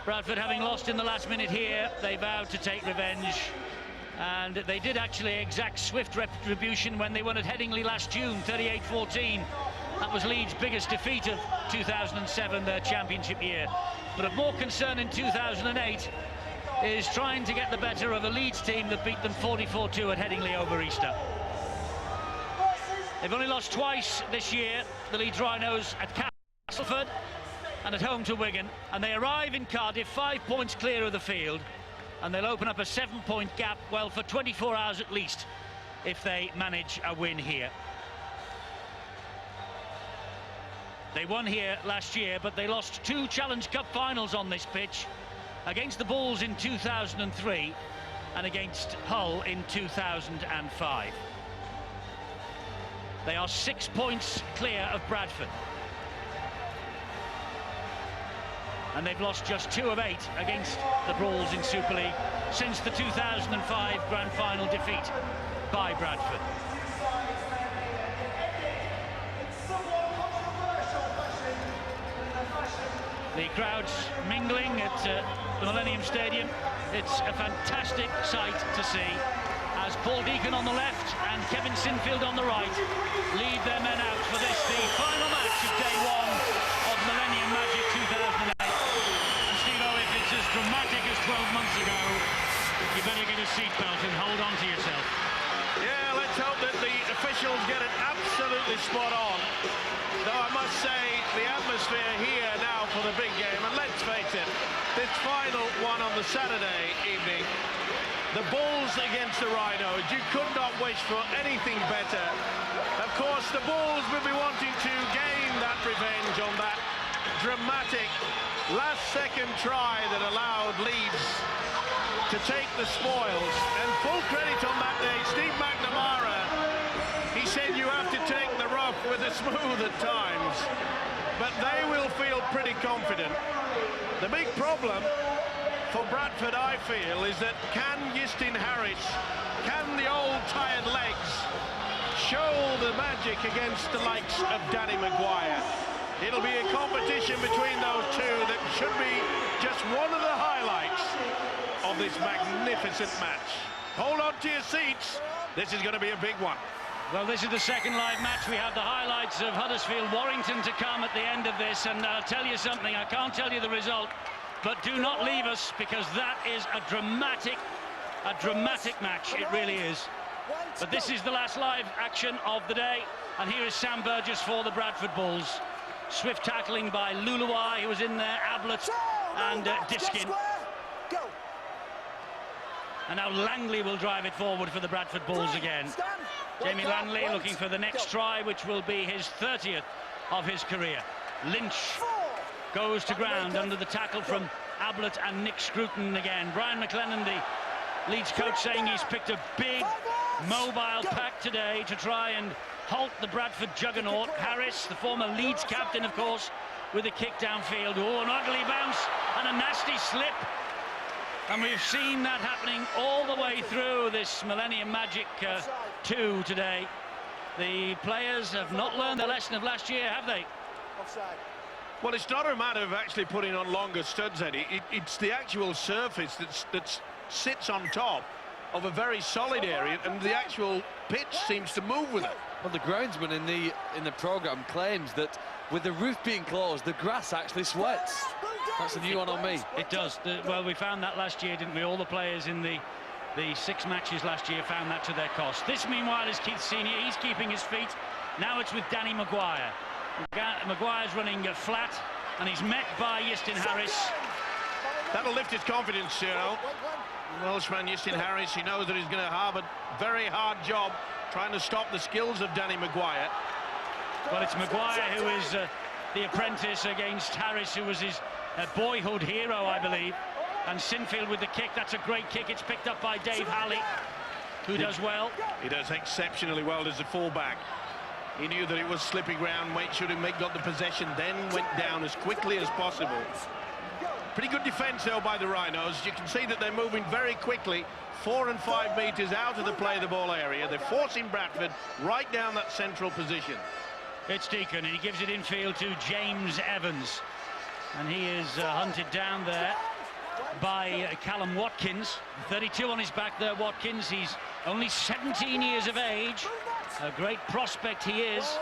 Bradford, having lost in the last minute here, they vowed to take revenge. And they did actually exact swift retribution when they won at Headingley last June, 38-14. That was Leeds' biggest defeat of 2007, their championship year. But of more concern in 2008 is trying to get the better of a Leeds team that beat them 44-2 at Headingley over Easter. They've only lost twice this year, the Leeds Rhinos at Castleford and at home to Wigan, and they arrive in Cardiff 5 points clear of the field, and they'll open up a 7-point gap, well, for 24 hours at least, if they manage a win here. They won here last year, but they lost 2 Challenge Cup finals on this pitch, against the Bulls in 2003 and against Hull in 2005. They are 6 points clear of Bradford. And they've lost just 2 of 8 against the Bulls in Super League since the 2005 Grand Final defeat by Bradford. The crowds mingling at the Millennium Stadium. It's a fantastic sight to see as Paul Deacon on the left and Kevin Sinfield on the right lead their men out for this, the final match of day 1 of Millennium Magic 2008. And Steve-O, if it's as dramatic as 12 months ago, you better get a seatbelt and hold on to yourself. Yeah, let's hope that the officials get it absolutely spot on. Though I must say, the atmosphere here now for the big game, and let's face it, this final one on the Saturday evening, the Bulls against the Rhinos, you could not wish for anything better. Of course, the Bulls will be wanting to gain that revenge on that dramatic last-second try that allowed Leeds to take the spoils. And full credit on that day, Steve McNamara, he said you have to take the rough with the smooth at times, but they will feel pretty confident. The big problem for Bradford, I feel, is that can Justin Harris, can the old tired legs show the magic against the likes of Danny Maguire? It'll be a competition between those two that should be just one of the highlights of this magnificent match. Hold on to your seats. This is going to be a big one. Well, this is the second live match. We have the highlights of Huddersfield-Warrington to come at the end of this, and I'll tell you something, I can't tell you the result, but do not leave us, because that is a dramatic match, it really is. But this is the last live action of the day, and here is Sam Burgess for the Bradford Bulls. Swift tackling by Luluai, who was in there, Ablett and Diskin. And now Langley will drive it forward for the Bradford Bulls again. Jamie Langley looking for the next try, which will be his 30th of his career. Lynch goes to ground under the tackle from Ablett and Nick Scruton again. Brian McLennan, the Leeds coach, saying he's picked a big mobile pack today to try and halt the Bradford juggernaut. Harris, the former Leeds captain, of course, with a kick downfield. Oh, an ugly bounce and a nasty slip. And we've seen that happening all the way through this Millennium Magic 2 today. The players have not learned their lesson of last year, have they? Offside. Well, it's not a matter of actually putting on longer studs, Eddie. It's the actual surface that sits on top of a very solid area, and the actual pitch seems to move with it. Well, the groundsman in the programme claims that with the roof being closed, the grass actually sweats. That's a new one on me. It does. Well, we found that last year, didn't we? All the players in the 6 matches last year found that to their cost. This, meanwhile, is Keith Senior. He's keeping his feet. Now it's with Danny Maguire. Maguire's running flat, and he's met by Justin Harris. That'll lift his confidence, you know. Welshman Justin Harris, he knows that he's going to have a very hard job trying to stop the skills of Danny Maguire. Well, it's Maguire who is the apprentice against Harris, who was his boyhood hero, I believe. And Sinfield with the kick. That's a great kick. It's picked up by Dave Halley, who does well. He does exceptionally well as a fullback. He knew that it was slipping ground, made sure he got the possession, then went down as quickly as possible. Pretty good defence, though, by the Rhinos. You can see that they're moving very quickly, 4 and 5 metres out of the play the ball area. They're forcing Bradford right down that central position. It's Deacon, and he gives it infield to James Evans. And he is hunted down there. by Callum Watkins. 32 on his back there, Watkins. He's only 17 years of age. A great prospect he is.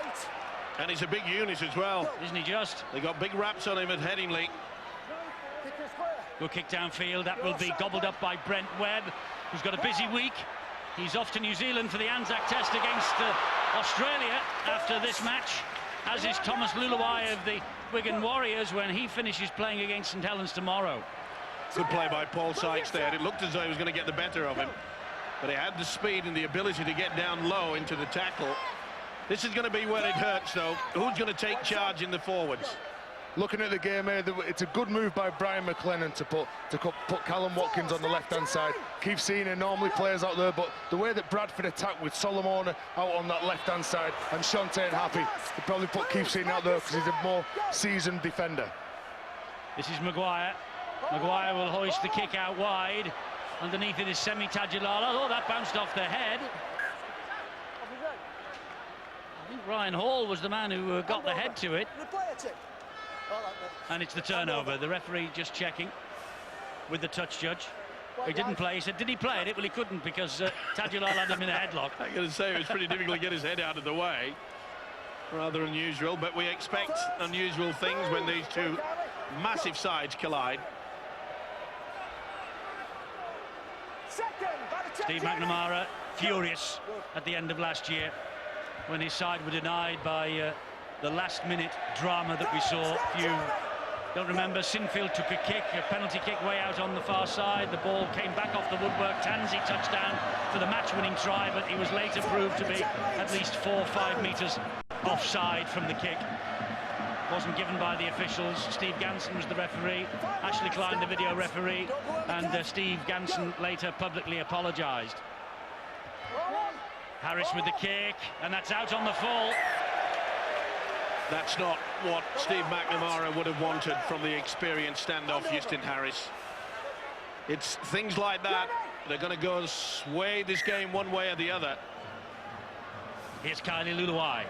And he's a big unit as well. Isn't he just? They got big raps on him at Headingley. Good kick downfield. That will be gobbled up by Brent Webb, who's got a busy week. He's off to New Zealand for the Anzac Test against Australia after this match, as is Thomas Luluai of the Wigan Warriors when he finishes playing against St Helens tomorrow. Good play by Paul Sykes there. It looked as though he was going to get the better of him, but he had the speed and the ability to get down low into the tackle. This is going to be where it hurts, though. Who's going to take charge in the forwards? Looking at the game here, it's a good move by Brian McLennan to put Callum Watkins on the left-hand side. Keith Senior normally plays out there, but the way that Bradford attacked with Solomon out on that left-hand side and Shontaine Happy, they probably put Keith Senior out there because he's a more seasoned defender. This is Maguire. Maguire will hoist the kick out wide. Underneath it is Semi Tajulala. Oh, that bounced off the head. I think Ryan Hall was the man who got the head to it. And it's the turnover. The referee just checking with the touch judge. He didn't play. He said, did he play it? Well, he couldn't because Tajulala had him in a headlock. I'm going to say it was pretty difficult to get his head out of the way. Rather unusual, but we expect unusual things when these two massive sides collide. Steve McNamara furious at the end of last year when his side were denied by the last-minute drama that we saw. If you don't remember, Sinfield took a kick, a penalty kick way out on the far side. The ball came back off the woodwork. Tansey touchdown for the match-winning try, but he was later proved to be at least 4 or 5 metres offside from the kick. Wasn't given by the officials. Steve Ganson was the referee. Ashley Klein, the video referee, and Steve Ganson later publicly apologised. Harris with the kick, and that's out on the full. That's not what Steve McNamara would have wanted from the experienced standoff Houston Harris. It's things like that that are going to go sway this game one way or the other. Here's Kylie Luluai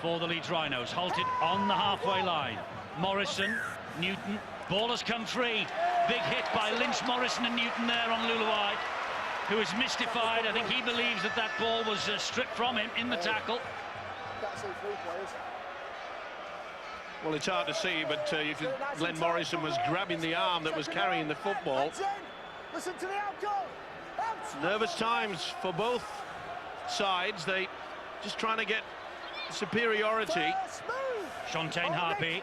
for the Leeds Rhinos, halted on the halfway line. Morrison, Newton, ball has come free. Big hit by Lynch, Morrison and Newton there on Luluai, who is mystified. I think he believes that that ball was stripped from him in the tackle. Well, it's hard to see, but Glenn Morrison was grabbing the arm that was carrying the football. Nervous times for both sides. They just trying to get superiority. Shontaine Harpy,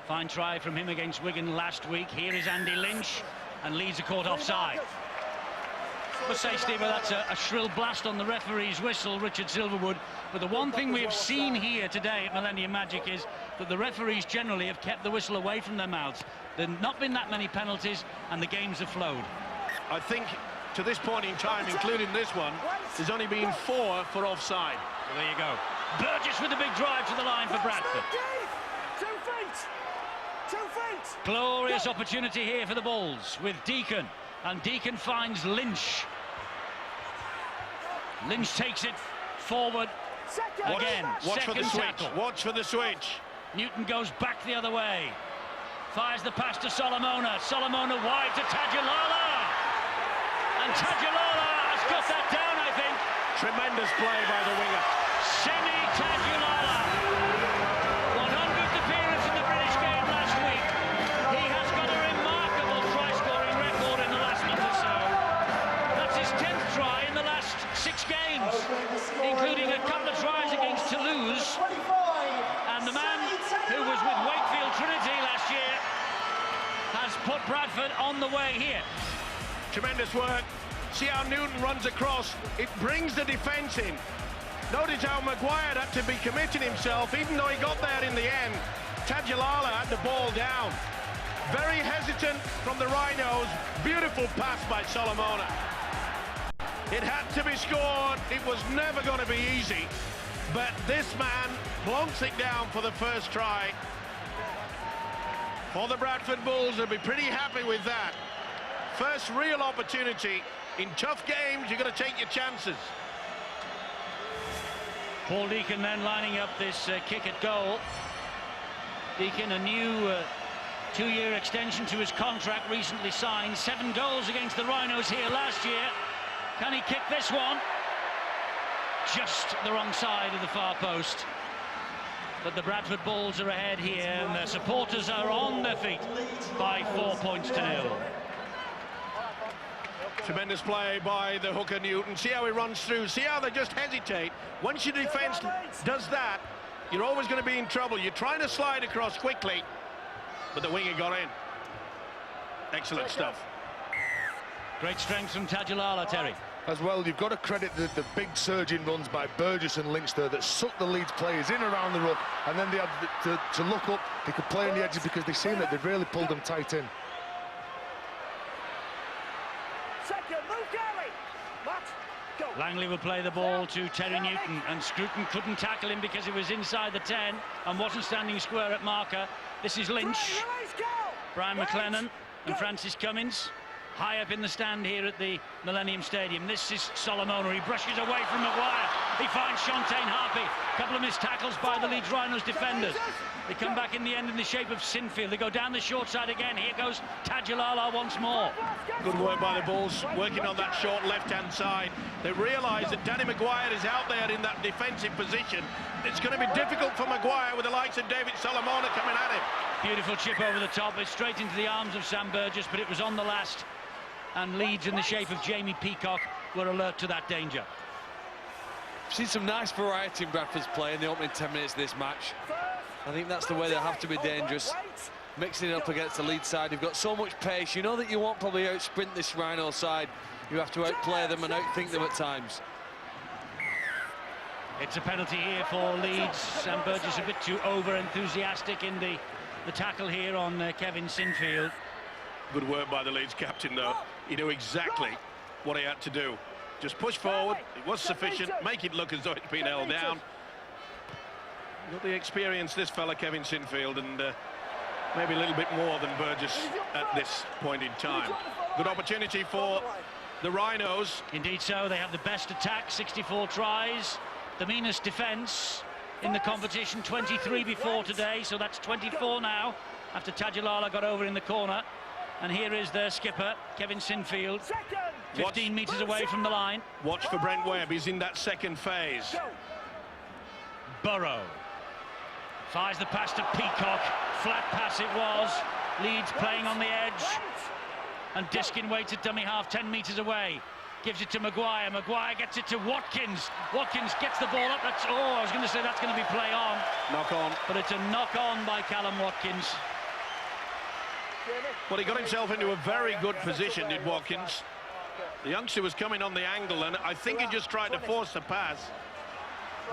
fine try from him against Wigan last week. Here is Andy Lynch, and Leeds are caught offside. I must say, Steve, that's a shrill blast on the referee's whistle, Richard Silverwood. But the one thing we have seen here today at Millennium Magic is that the referees generally have kept the whistle away from their mouths. There have not been that many penalties, and the games have flowed. I think to this point in time, including this one, there's only been 4 for offside. Well, there you go. Burgess with a big drive to the line for Bradford. 2 feet! 2 feet! Glorious opportunity here for the Bulls with Deacon, and Deacon finds Lynch. Lynch takes it forward again. Watch for the switch. Tackle. Watch for the switch. Newton goes back the other way. Fires the pass to Solomona. Solomona wide to Tajulala. And Tajulala has got that down, I think. Tremendous play by the winger. Semi Tajulala. 100th appearance in the British game last week. He has got a remarkable try-scoring record in the last month or so. That's his 10th try in the last 6 games, including a couple of tries against Toulouse. And the man who was with Wakefield Trinity last year has put Bradford on the way here. Tremendous work. See how Newton runs across. It brings the defence in. Notice how Maguire had to be committing himself, even though he got there in the end. Tajulala had the ball down. Very hesitant from the Rhinos. Beautiful pass by Solomona. It had to be scored. It was never going to be easy. But this man plonks it down for the first try. For the Bradford Bulls, they'll be pretty happy with that. First real opportunity. In tough games, you've got to take your chances. Paul Deacon then lining up this kick at goal. Deacon, a new 2-year extension to his contract recently signed. 7 goals against the Rhinos here last year. Can he kick this one? Just the wrong side of the far post. But the Bradford Bulls are ahead here, and their supporters are on their feet by 4 points to 0. Tremendous play by the hooker Newton. See how he runs through. See how they just hesitate. Once your defence does that, you're always going to be in trouble. You're trying to slide across quickly, but the winger got in. Excellent stuff. Great strength from Tajalala, Terry. As well, you've got to credit the big surging runs by Burgess and Lynch there that sucked the Leeds players in around the ruck, and then they had to look up. They could play on the edges because they seen that they've really pulled them tight in. Langley will play the ball to Terry Newton, and Scruton couldn't tackle him because he was inside the 10 and wasn't standing square at marker. This is Lynch, Brian McLennan and Francis Cummins high up in the stand here at the Millennium Stadium. This is Solomona. He brushes away from Maguire. He finds Shantaine Harpy. A couple of missed tackles by the Leeds Rhinos defenders. They come back in the end in the shape of Sinfield. They go down the short side again. Here goes Tajalala once more. Good work by the Bulls, working on that short left-hand side. They realise that Danny Maguire is out there in that defensive position. It's going to be difficult for Maguire with the likes of David Solomona coming at him. Beautiful chip over the top. It's straight into the arms of Sam Burgess, but it was on the last. And Leeds, in the shape of Jamie Peacock, were alert to that danger. We've seen some nice variety in Bradford's play in the opening 10 minutes of this match. I think that's the way they have to be dangerous. Mixing it up against the Leeds side, you've got so much pace. You know that you won't probably out-sprint this Rhino side. You have to outplay them and outthink them at times. It's a penalty here for Leeds. Sam Burgess a bit too over-enthusiastic in the tackle here on Kevin Sinfield. Good work by the Leeds captain, though. He knew exactly what he had to do. Just push forward. It was sufficient. Make it look as though it's been held down. Got the experience, this fella, Kevin Sinfield, and maybe a little bit more than Burgess at this point in time. Good opportunity for the Rhinos. Indeed so. They have the best attack, 64 tries. The meanest defence in the competition, 23 before today, so that's 24 now, after Tajalala got over in the corner. And here is their skipper, Kevin Sinfield, 15 metres away from the line. Watch for Brent Webb, he's in that second phase. Burrow fires the pass to Peacock. Flat pass it was. Leeds playing on the edge. And Diskin waits at dummy half, 10 metres away. Gives it to Maguire. Maguire gets it to Watkins. Watkins gets the ball up. I was going to say that's going to be play on. Knock on. But it's a knock on by Callum Watkins. Well, he got himself into a very good position, did Watkins. The youngster was coming on the angle, and I think he just tried to force the pass.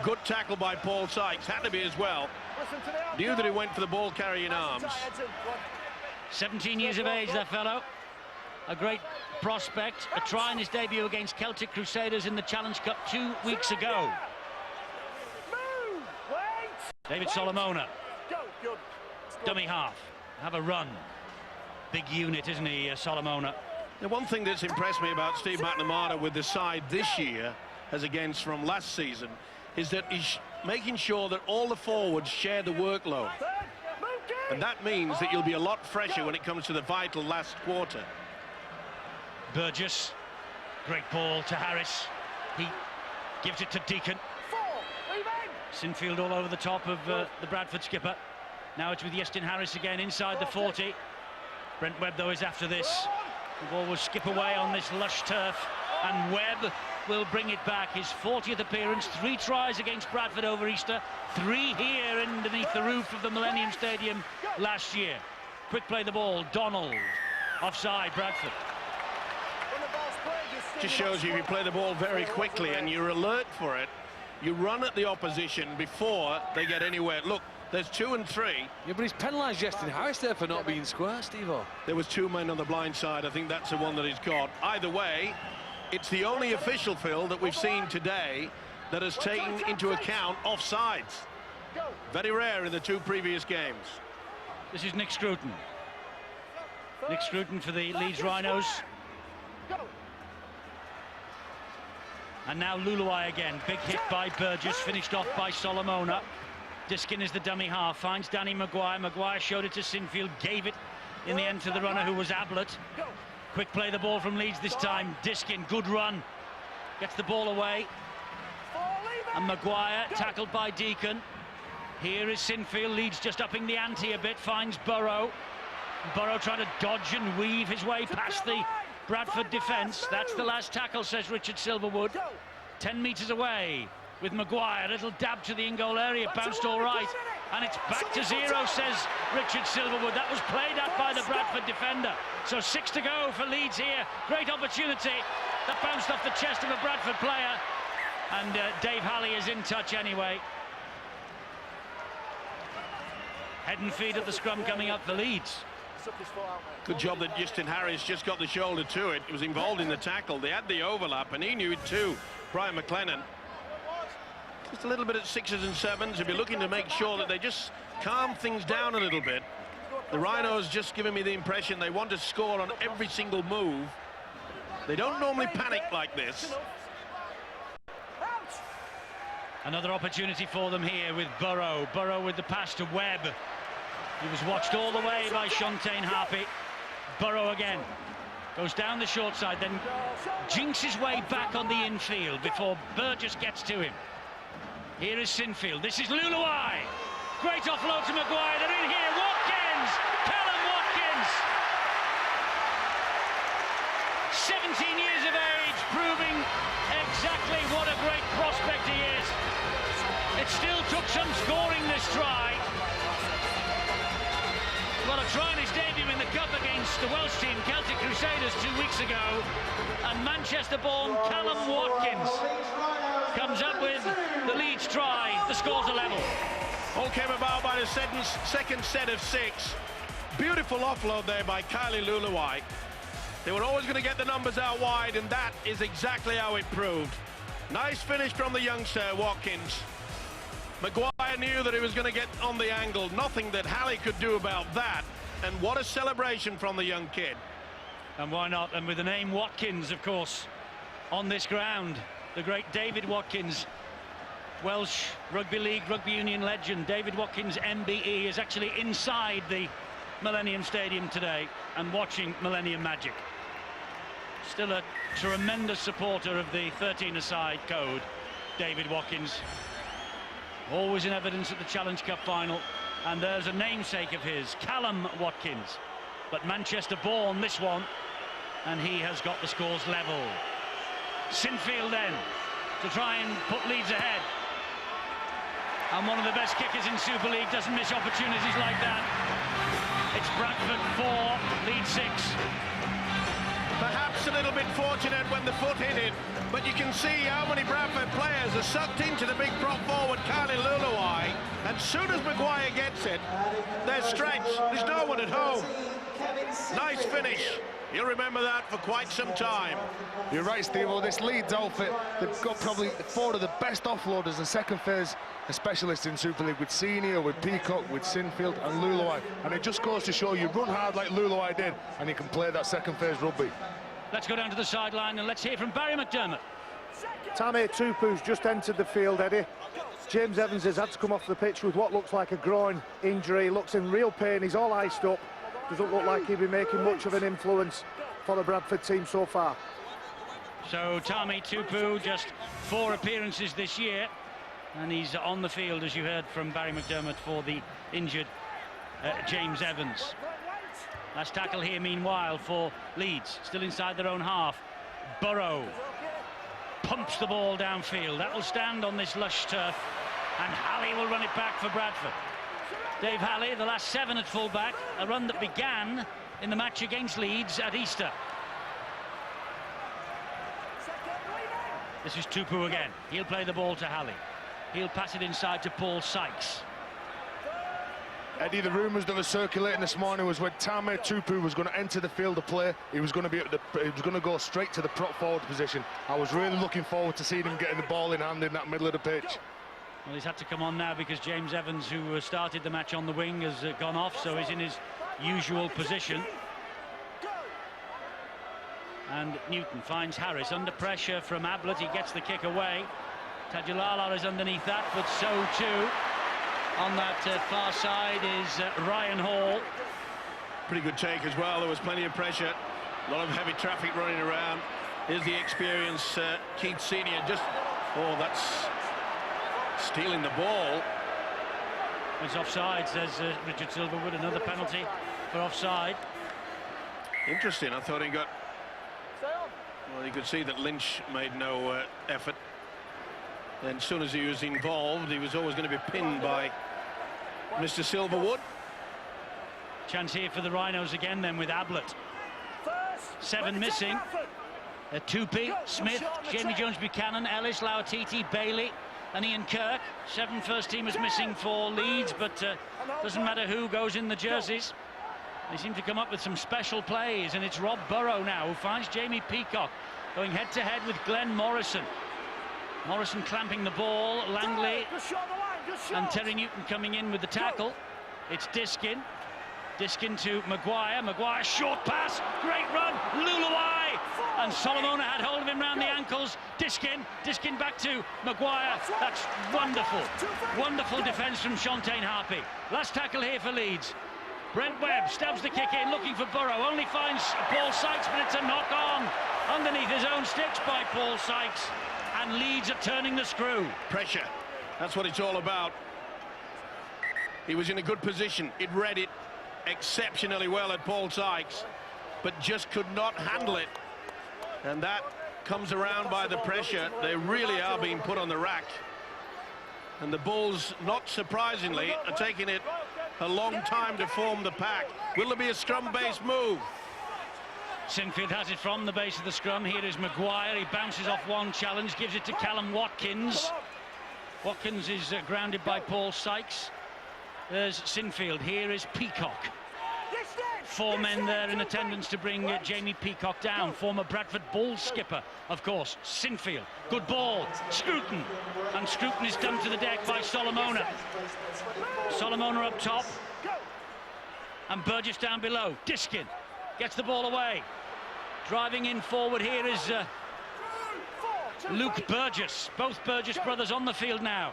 Good tackle by Paul Sykes, had to be as well. Knew that he went for the ball carrying arms. 17 years of age, that fellow. A great prospect. A try in his debut against Celtic Crusaders in the Challenge Cup 2 weeks ago. David Solomona. Dummy half. Have a run. Big unit, isn't he, Solomona? The one thing that's impressed me about Steve McNamara with the side this year, as against from last season, is that he's making sure that all the forwards share the workload. And that means that you'll be a lot fresher when it comes to the vital last quarter. Burgess, great ball to Harris. He gives it to Deacon. Sinfield all over the top of the Bradford skipper. Now it's with Iestyn Harris again inside the 40. Brent Webb, though, is after this. The ball will skip away on this lush turf, and Webb will bring it back. His 40th appearance, 3 tries against Bradford over Easter, 3 here underneath the roof of the Millennium Stadium last year. Quick play the ball, Donald. Offside, Bradford. Just shows you if you play the ball very quickly and you're alert for it, you run at the opposition before they get anywhere. Look, there's 2 and 3. Yeah, but he's penalised Iestyn Harris there for not being square, Steve-O. There was 2 men on the blind side. I think that's the one that he's got. Either way, it's the only official, Phil, that we've seen today that has taken into account offsides. Very rare in the 2 previous games. This is Nick Scruton. Nick Scruton for the Leeds Rhinos. And now Luluai again. Big hit by Burgess, finished off by Solomona. Diskin is the dummy half, finds Danny Maguire. Maguire showed it to Sinfield, gave it in the end to the runner, who was Ablett. Quick play the ball from Leeds this time. Diskin, good run, gets the ball away. And Maguire tackled by Deacon. Here is Sinfield. Leeds just upping the ante a bit, finds Burrow. Burrow trying to dodge and weave his way past the Bradford defence. That's the last tackle, says Richard Silverwood. 10 metres away with Maguire. Little dab to the in-goal area, bounced all right. And it's back to 0, says Richard Silverwood. That was played at by the Bradford defender. So 6 to go for Leeds here. Great opportunity. That bounced off the chest of a Bradford player. And Dave Halley is in touch anyway. Head and feet at the scrum coming up for Leeds. Good job that Justin Harris just got the shoulder to it. He was involved in the tackle. They had the overlap, and he knew it too. Brian McLennan. Just a little bit at 6s and 7s. He'll be looking to make sure that they just calm things down a little bit. The Rhinos just giving me the impression they want to score on every single move. They don't normally panic like this. Another opportunity for them here with Burrow. Burrow with the pass to Webb. He was watched all the way by Shontaine Harpy. Burrow again. Goes down the short side, then jinks his way back on the infield before Burgess gets to him. Here is Sinfield. This is Luluai. Great offload to Maguire. They're in here. Watkins! Callum Watkins! 17 years of age, proving exactly what a great prospect he is. It still took some scoring this try. Well, a try in his debut in the Cup against the Welsh team, Celtic Crusaders, 2 weeks ago. And Manchester-born Callum Watkins comes up with the Leeds try. The score's a level. All came about by the second set of 6. Beautiful offload there by Kylie Luluai. They were always going to get the numbers out wide, and that is exactly how it proved. Nice finish from the youngster, Watkins. Maguire knew that he was going to get on the angle. Nothing that Halley could do about that. And what a celebration from the young kid. And why not? And with the name Watkins, of course, on this ground. The great David Watkins, Welsh Rugby League, Rugby Union legend. David Watkins, MBE, is actually inside the Millennium Stadium today and watching Millennium Magic. Still a tremendous supporter of the 13-a-side code, David Watkins. Always in evidence at the Challenge Cup final. And there's a namesake of his, Callum Watkins. But Manchester-born, this one. And he has got the scores level. Sinfield then, to try and put Leeds ahead. And one of the best kickers in Super League doesn't miss opportunities like that. It's Bradford 4, Leeds 6. Perhaps a little bit fortunate when the foot hit it, but you can see how many Bradford players are sucked into the big prop forward, Kylie Luluai. And soon as Maguire gets it, they're stretched. There's no one at home. Nice finish. You'll remember that for quite some time. You're right, Steve. Well, this Leeds outfit, they've got probably 4 of the best offloaders and second phase specialists in Super League, with Senior, with Peacock, with Sinfield and Luluai. And it just goes to show you run hard like Luluai did, and you can play that second phase rugby. Let's go down to the sideline and let's hear from Barry McDermott. Tame Tupu's just entered the field, Eddie. James Evans has had to come off the pitch with what looks like a groin injury. Looks in real pain. He's all iced up. Doesn't look like he'll be making much of an influence for the Bradford team so far. So Tame Tupu, just 4 appearances this year, and he's on the field, as you heard from Barry McDermott, for the injured James Evans. Last tackle here, meanwhile, for Leeds, still inside their own half. Burrow pumps the ball downfield. That will stand on this lush turf, and Halley will run it back for Bradford. Dave Halley, the last 7 at fullback, a run that began in the match against Leeds at Easter. This is Tupu again. He'll play the ball to Halley. He'll pass it inside to Paul Sykes. Eddie, the rumours that were circulating this morning was when Tame Tupu was going to enter the field of play, he was going to go straight to the prop forward position. I was really looking forward to seeing him getting the ball in hand in that middle of the pitch. Well, he's had to come on now because James Evans, who started the match on the wing, has gone off, so he's in his usual position. And Newton finds Harris under pressure from Ablett. He gets the kick away. Tajulala is underneath that, but so too On that far side is Ryan Hall. Pretty good take as well. There was plenty of pressure. A lot of heavy traffic running around. Here's the experience, Keith Senior. Oh, that's stealing the ball. It's offside, says Richard Silverwood. Another penalty for offside. Interesting. I thought he got... Well, you could see that Lynch made no effort. And as soon as he was involved, he was always going to be pinned by Mr. Silverwood. Chance here for the Rhinos again then with Ablett. 7 missing. Tupi, Smith, Jamie Jones-Buchanan, Ellis, Lauatiti, Bailey and Ian Kirk. 7 first-teamers missing for Leeds, but doesn't matter who goes in the jerseys. They seem to come up with some special plays, and it's Rob Burrow now who finds Jamie Peacock going head-to-head with Glenn Morrison. Morrison clamping the ball, Langley and Terry Newton coming in with the tackle. It's Diskin. Diskin to Maguire. Maguire, short pass, great run, Luluai, and Solomona had hold of him round the ankles. Diskin back to Maguire. That's wonderful. Wonderful defence from Shontaine Harpy. Last tackle here for Leeds. Brent Webb stabs the kick in, looking for Burrow. Only finds Paul Sykes, but it's a knock on underneath his own sticks by Paul Sykes. And Leeds are turning the screw. Pressure. That's what it's all about. He was in a good position. It read it exceptionally well at Paul Sykes, but just could not handle it. And that comes around by the pressure. They really are being put on the rack. And the Bulls, not surprisingly, are taking it a long time to form the pack. Will there be a scrum-based move? Sinfield has it from the base of the scrum. Here is Maguire. He bounces off one challenge, gives it to Callum Watkins. Watkins is grounded by Paul Sykes. There's Sinfield. Here is Peacock. 4 men there in attendance to bring Jamie Peacock down. Former Bradford Bulls skipper, of course. Sinfield. Good ball. Scruton. And Scruton is done to the deck by Solomona. Solomona up top. And Burgess down below. Diskin gets the ball away. Driving in forward here is Luke Burgess. Both Burgess brothers on the field now.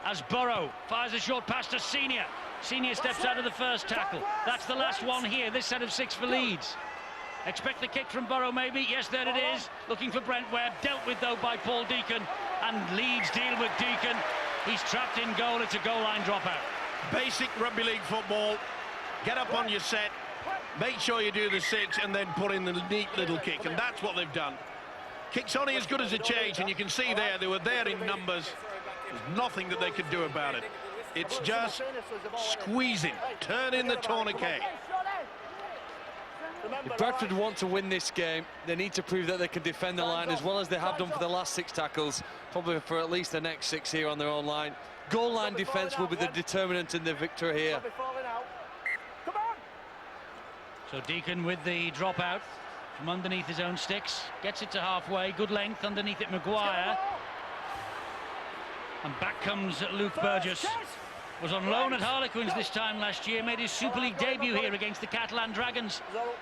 As Burrow fires a short pass to Senior. Senior steps out of the first tackle. That's the last one here, this set of 6 for Leeds. Expect the kick from Burrow maybe. Yes, there it is. Looking for Brent Webb. Dealt with though by Paul Deacon. And Leeds deal with Deacon. He's trapped in goal. It's a goal line dropout. Basic rugby league football. Get up on your set. Make sure you do the 6 and then put in the neat little kick. And that's what they've done. Kick's only as good as a change, and you can see there, they were there in numbers. There's nothing that they could do about it. It's just squeezing, turn in the tourniquet. If Bradford want to win this game, they need to prove that they can defend the line as well as they have done for the last 6 tackles, probably for at least the next 6 here on their own line. Goal line defence will be the determinant in the victory here. So Deacon with the dropout from underneath his own sticks, gets it to halfway, good length underneath it, Maguire. And back comes Luke Burgess. Was on loan at Harlequins this time last year, made his Super League debut here against the Catalan Dragons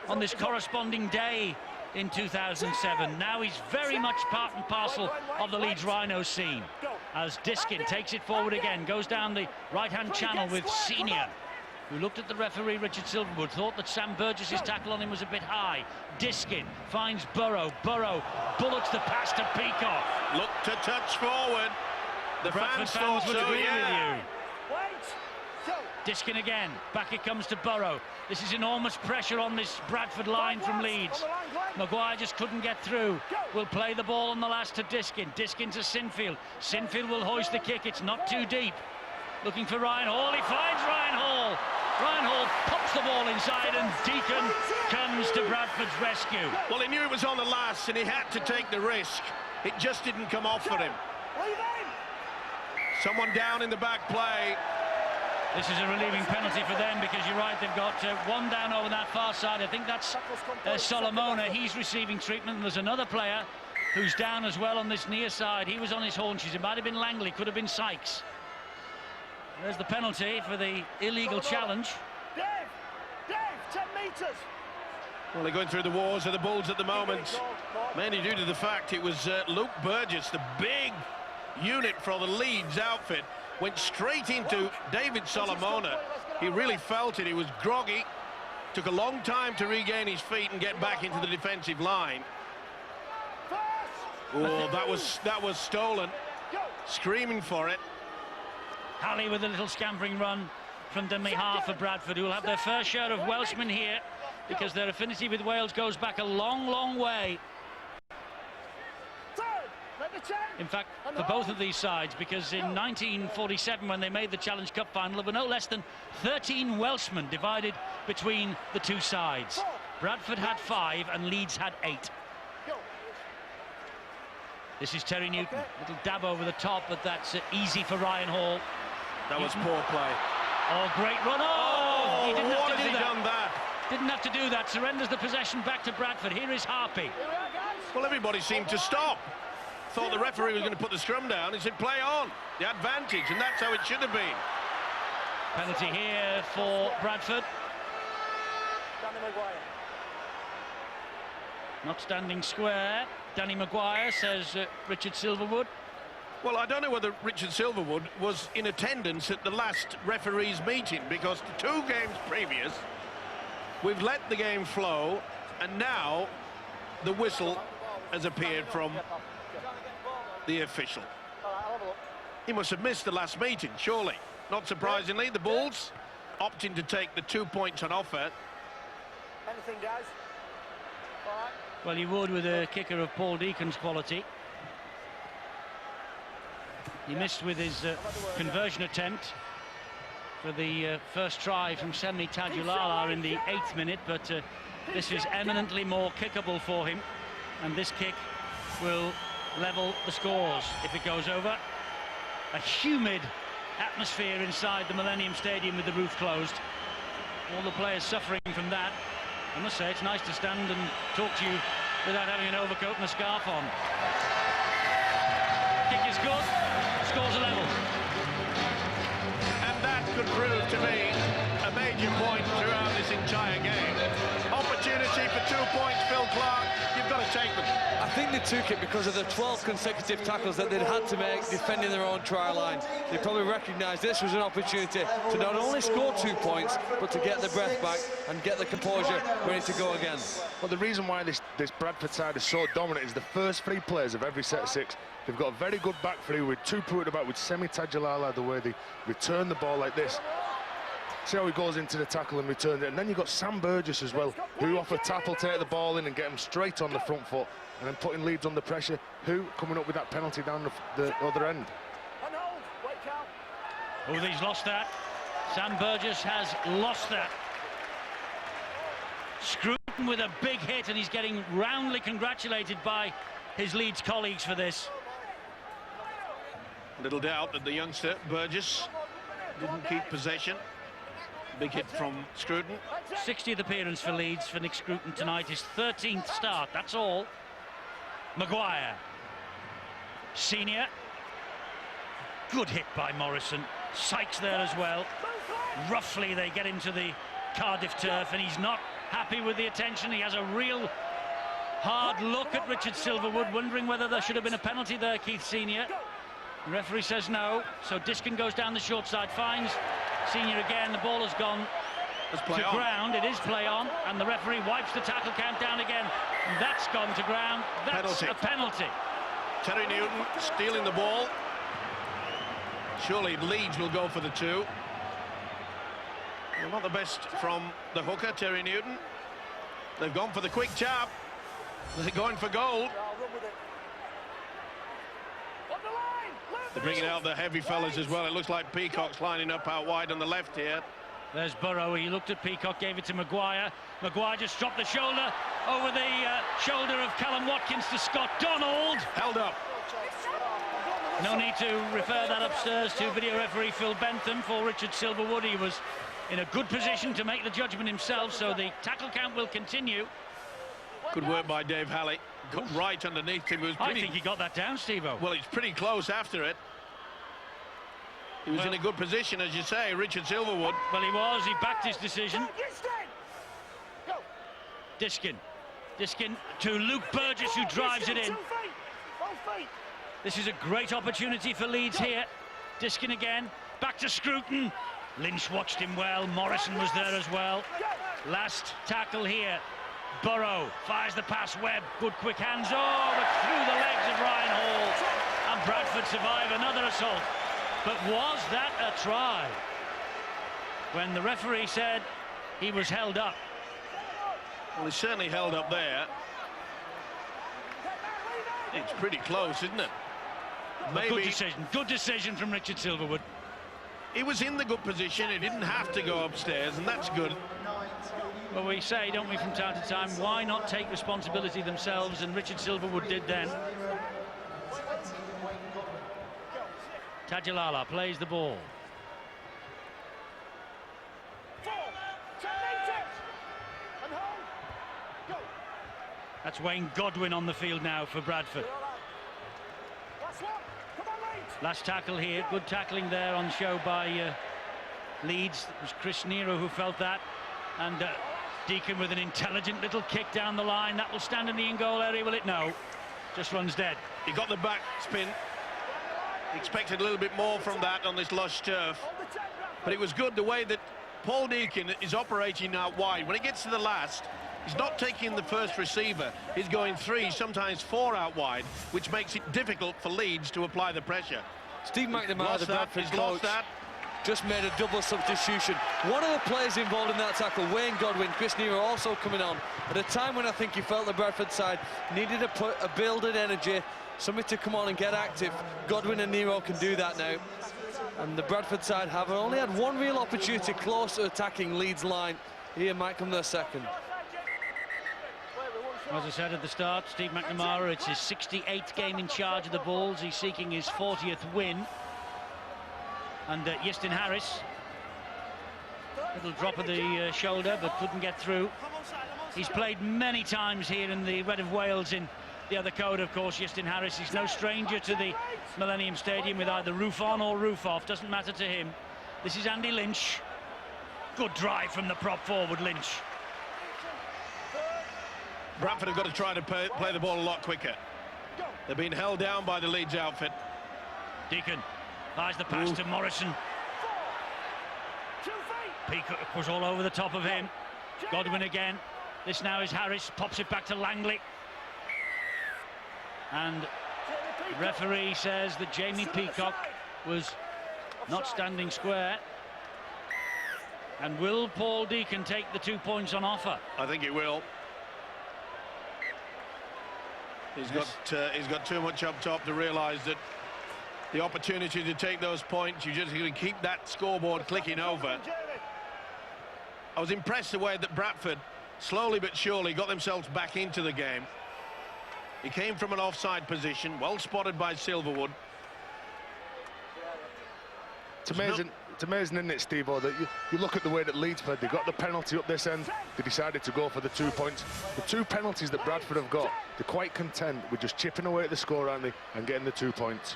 on this corresponding day in 2007. Now he's very much part and parcel of the Leeds Rhinos scene. As Diskin takes it forward again, goes down the right-hand channel with Senior, who looked at the referee, Richard Silverwood, thought that Sam Burgess's tackle on him was a bit high. Diskin finds Burrow. Burrow bullets the pass to Peacock. Look to touch forward. The Bradford fans would thought so, agree yeah. with you. Diskin again, back it comes to Burrow. This is enormous pressure on this Bradford line from Leeds. Maguire just couldn't get through. Will play the ball on the last to Diskin. Diskin to Sinfield. Sinfield will hoist the kick, it's not too deep. Looking for Ryan Hall, he finds Ryan Hall. Ryan Hall pops the ball inside and Deacon comes to Bradford's rescue. Well, he knew it was on the last and he had to take the risk. It just didn't come off for him. Someone down in the back play. This is a relieving penalty for them because you're right, they've got 1 down over that far side. I think that's Solomona. He's receiving treatment. And there's another player who's down as well on this near side. He was on his haunches. It might have been Langley, could have been Sykes. There's the penalty for the illegal challenge. Dave, 10 metres. Well, they're going through the wars of the Bulls at the moment, mainly due to the fact it was Luke Burgess, the big unit for the Leeds outfit, went straight into David Solomona. He really felt it. He was groggy. Took a long time to regain his feet and get back into the defensive line. Oh, that was stolen. Screaming for it. Halley with a little scampering run from the half of Bradford, who will have their fair share of Welshmen here because their affinity with Wales goes back a long, long way. In fact, for both of these sides, because in 1947, when they made the Challenge Cup final, there were no less than 13 Welshmen divided between the two sides. Bradford had 5 and Leeds had 8. This is Terry Newton. Little dab over the top, but that's easy for Ryan Hall. That was poor play. Oh, great run. Oh, he didn't have to do that. Done that? Didn't have to do that. Surrenders the possession back to Bradford. Here is Harpy. Well, everybody seemed to stop. Thought the referee was going to put the scrum down. He said, play on. The advantage, and that's how it should have been. Penalty here for Bradford. Not standing square. Danny Maguire, says Richard Silverwood. Well, I don't know whether Richard Silverwood was in attendance at the last referees' meeting, because the 2 games previous, we've let the game flow, and now the whistle has appeared from the official. He must have missed the last meeting, surely. Not surprisingly, the Bulls opting to take the 2 points on offer. Anything, guys? All right. Well, you would with a kicker of Paul Deacon's quality. He missed with his conversion attempt for the first try from Semi Tajulala in the 8th minute, but this is eminently more kickable for him, and this kick will level the scores if it goes over. A humid atmosphere inside the Millennium Stadium with the roof closed. All the players suffering from that. I must say, it's nice to stand and talk to you without having an overcoat and a scarf on. Kick is good. Scores are level. And that could prove to be a major point throughout this entire game. Opportunity for 2 points, Phil Clark. You've got to take them. I think they took it because of the 12 consecutive tackles that they'd had to make defending their own try line. They probably recognised this was an opportunity to not only score 2 points, but to get the breath back and get the composure ready to go again. Well, the reason why this Bradford side is so dominant is the first 3 players of every set of 6. They've got a very good back 3 with 2 put at the back with Semi Tajulala, the way they return the ball like this. See how he goes into the tackle and returns it. And then you've got Sam Burgess as well, who off a tackle take the ball in and get him straight on the front foot, and then putting Leeds under pressure, who coming up with that penalty down the other end. Oh, he's lost that. Sam Burgess has lost that. Scruton with a big hit, and he's getting roundly congratulated by his Leeds colleagues for this. Little doubt that the youngster, Burgess, didn't keep possession. Big hit from Scruton. 60th appearance for Leeds for Nick Scruton tonight, his 13th start, that's all. Maguire. Senior. Good hit by Morrison. Sykes there as well. Roughly they get into the Cardiff turf, and he's not happy with the attention. He has a real hard look at Richard Silverwood, wondering whether there should have been a penalty there, Keith Senior. The referee says no, so Diskin goes down the short side, finds Senior again. The ball has gone to ground. It is play on, and the referee wipes the tackle count down again. And that's gone to ground. That's a penalty. Terry Newton stealing the ball. Surely Leeds will go for the 2. Well, not the best from the hooker, Terry Newton. They've gone for the quick tap. They're going for goal. They're bringing out the heavy fellas as well. It looks like Peacock's lining up out wide on the left here. There's Burrow. He looked at Peacock, gave it to Maguire. Maguire just dropped the shoulder over the shoulder of Callum Watkins to Scott Donald. Held up. No need to refer that upstairs to video referee Phil Bentham for Richard Silverwood. He was in a good position to make the judgment himself, so the tackle count will continue. Good work by Dave Halley. Got right underneath him. I think he got that down, Steve-O. Well, it's pretty close after it. He was in a good position, as you say, Richard Silverwood. Well, he was. He backed his decision. Diskin to Luke Burgess, who drives it in. This is a great opportunity for Leeds here Diskin again, back to Scruton. Lynch watched him well, Morrison was there as well. Last tackle here. Burrow fires the pass, Webb, good quick hands, but through the legs of Ryan Hall, and Bradford survive another assault. But was that a try? When the referee said he was held up. Well, he's certainly held up there. It's pretty close, isn't it? Maybe. Good decision from Richard Silverwood. He was in the good position, he didn't have to go upstairs, and that's good. Well, we say, don't we, from time to time, why not take responsibility themselves, and Richard Silverwood did then. Tadjalala plays the ball. That's Wayne Godwin on the field now for Bradford. Last tackle here, good tackling there on show by Leeds. It was Chris Nero who felt that, and Deacon with an intelligent little kick down the line. That will stand in the in-goal area, will it? No, just runs dead. He got the back spin. Expected a little bit more from that on this lush turf, but it was good the way that Paul Deacon is operating out wide. When it gets to the last, he's not taking the first receiver, he's going 3, sometimes 4 out wide, which makes it difficult for Leeds to apply the pressure. Steve McNamara, the Bradford coach, just made a double substitution. One of the players involved in that tackle, Wayne Godwin, Chris Nero also coming on at a time when I think he felt the Bradford side needed a build-in energy, somebody to come on and get active. Godwin and Nero can do that now. And the Bradford side have only had one real opportunity close to attacking Leeds' line. Here might come their second. As I said at the start, Steve McNamara, it's his 68th game in charge of the Bulls. He's seeking his 40th win. And Yistin Harris, little drop of the shoulder, but couldn't get through. He's played many times here in the Red of Wales in the other code, of course. Yistin Harris, he's no stranger to the Millennium Stadium with either roof on or roof off. Doesn't matter to him. This is Andy Lynch. Good drive from the prop forward, Lynch. Bradford have got to try to play the ball a lot quicker. They're being held down by the Leeds outfit. Deacon fires the pass to Morrison. Peacock was all over the top of him. Godwin again. This now is Harris, pops it back to Langley. And the referee says that Jamie Peacock was not standing square. And will Paul Deacon take the 2 points on offer? I think he will. He's got too much up top to realise that the opportunity to take those points, you just got to keep that scoreboard clicking over. I was impressed the way that Bradford, slowly but surely, got themselves back into the game. He came from an offside position, well spotted by Silverwood. It's amazing, isn't it, Steve-O, that you look at the way that Leeds played. They got the penalty up this end, they decided to go for the 2 points. The 2 penalties that Bradford have got, they're quite content with just chipping away at the score, aren't they, and getting the 2 points.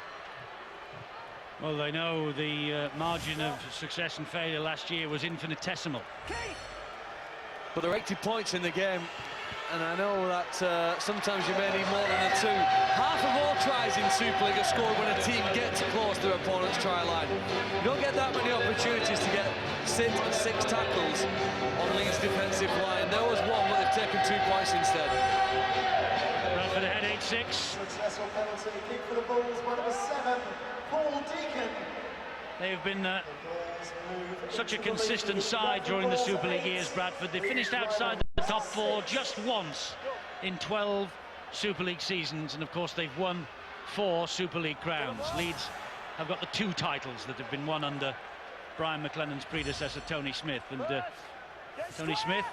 Well, they know the margin of success and failure last year was infinitesimal. But there are 80 points in the game, and I know that sometimes you may need more than a 2. Half of all tries in Super League are scored when a team gets close to their opponent's try line. You don't get that many opportunities to get 6 tackles on Leeds' defensive line. There was one, but they've taken 2 points instead. Bradford ahead 8-6. Successful penalty kick for the Bulls, number 7, Paul Deacon. They've been such a consistent side during the Super League years, Bradford. They finished outside the top 4 just once in 12 Super League seasons, and of course they've won 4 Super League crowns. Leeds have got the 2 titles that have been won under Brian McLennan's predecessor, Tony Smith. And Tony Smith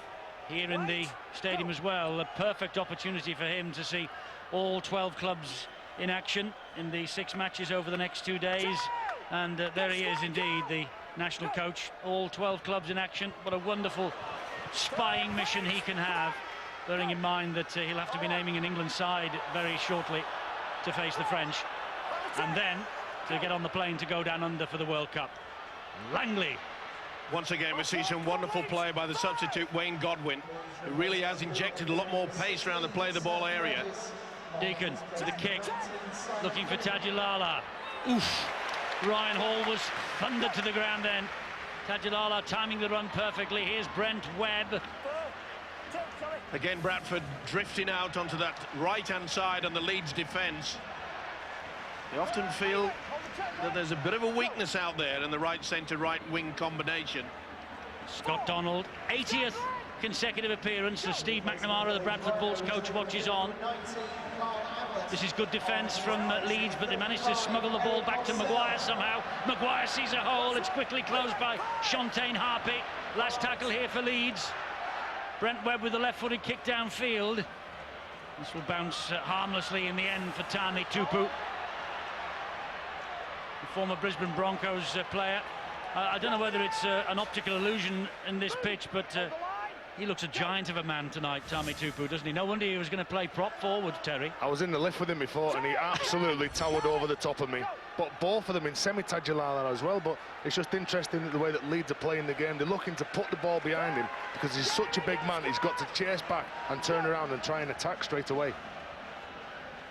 here in the stadium as well. A perfect opportunity for him to see all 12 clubs in action in the 6 matches over the next 2 days. And there he is indeed, the national coach. All 12 clubs in action. What a wonderful spying mission he can have, bearing in mind that he'll have to be naming an England side very shortly to face the French, and then to get on the plane to go down under for the World Cup. Langley. Once again, we see some wonderful play by the substitute Wayne Godwin, who really has injected a lot more pace around the play of the ball area. Deacon with a kick, looking for Tadjalala. Oof. Ryan Hall was thundered to the ground then. Tajalala timing the run perfectly. Here's Brent Webb. Again, Bradford drifting out onto that right-hand side on the Leeds defence. They often feel that there's a bit of a weakness out there in the right centre, right wing combination. Scott Donald, 80th consecutive appearance as Steve McNamara, the Bradford Bulls coach, watches on. This is good defence from Leeds, but they managed to smuggle the ball back to Maguire somehow. Maguire sees a hole. It's quickly closed by Shantaine Harpy. Last tackle here for Leeds. Brent Webb with a left-footed kick downfield. This will bounce harmlessly in the end for Tani Tupu, the former Brisbane Broncos player. I don't know whether it's an optical illusion in this pitch, but he looks a giant of a man tonight, Tami Tupu, doesn't he? No wonder he was going to play prop forward, Terry. I was in the lift with him before, and he absolutely towered over the top of me. But both of them in semi-Tajalala as well. But it's just interesting the way that Leeds are playing the game. They're looking to put the ball behind him because he's such a big man. He's got to chase back and turn around and try and attack straight away.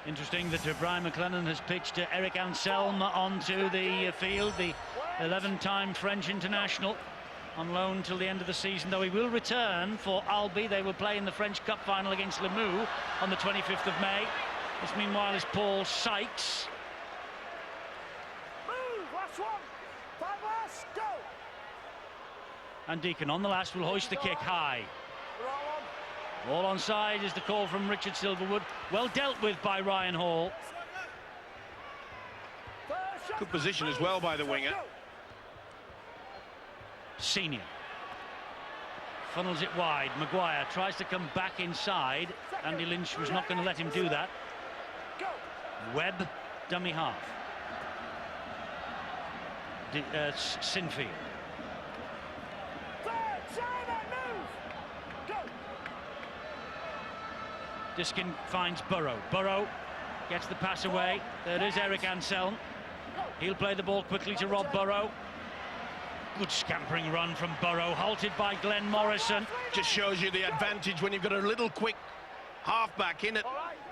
Interesting that Brian McLennan has pitched Eric Anselme onto the field, the 11-time French international, on loan till the end of the season, though he will return for Albi. They will play in the French Cup final against Limoux on the 25th of May. This, meanwhile, is Paul Sykes. Move, last one. 5 last, go. And Deacon on the last will hoist the kick high. All onside is the call from Richard Silverwood. Well dealt with by Ryan Hall. Good position as well by the winger. Senior funnels it wide. Maguire tries to come back inside. Andy Lynch was not going to let him do that. Webb, dummy half. Sinfield. Diskin finds Burrow. Burrow gets the pass away. There is Eric Anselme. He'll play the ball quickly to Rob Burrow. Good scampering run from Burrow, halted by Glenn Morrison. Just shows you the advantage when you've got a little quick half-back in at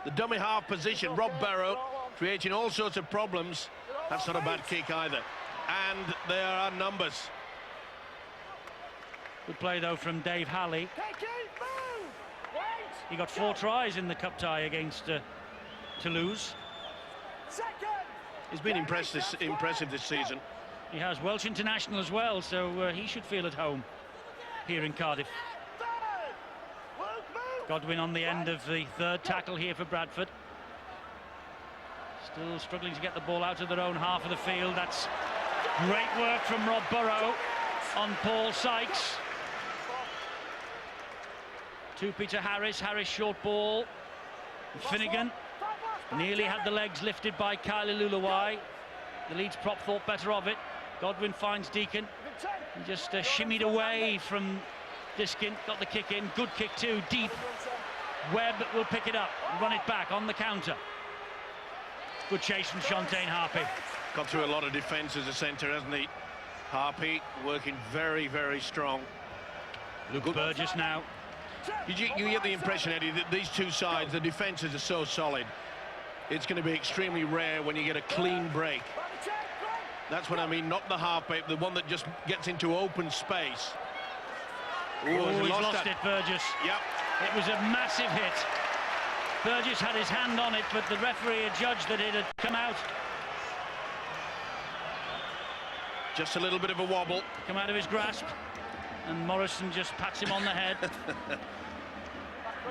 the dummy half position. Rob Burrow creating all sorts of problems. That's not a bad kick either. And there are numbers. Good play, though, from Dave Halley. He got 4 tries in the cup tie against Toulouse. He's been impressive this season. He has Welsh international as well, so he should feel at home here in Cardiff. Godwin on the end of the 3rd tackle here for Bradford. Still struggling to get the ball out of their own half of the field. That's great work from Rob Burrow on Paul Sykes. To Peter Harris. Harris short ball. Finnegan nearly had the legs lifted by Kylie Lulawai. The Leeds prop thought better of it. Godwin finds Deacon. He just shimmied away from Diskin. Got the kick in. Good kick too, deep. Webb will pick it up and run it back on the counter. Good chase from Shantaine Harpy. Got through a lot of defence as a centre, hasn't he? Harpy working very, very strong. Luke Burgess now. You get the impression, Eddie, that these two sides, the defences are so solid. It's going to be extremely rare when you get a clean break. That's what I mean, not the halfback, the one that just gets into open space. He's lost it, Burgess. Yep. It was a massive hit. Burgess had his hand on it, but the referee had judged that it had come out. Just a little bit of a wobble. Come out of his grasp, and Morrison just pats him on the head.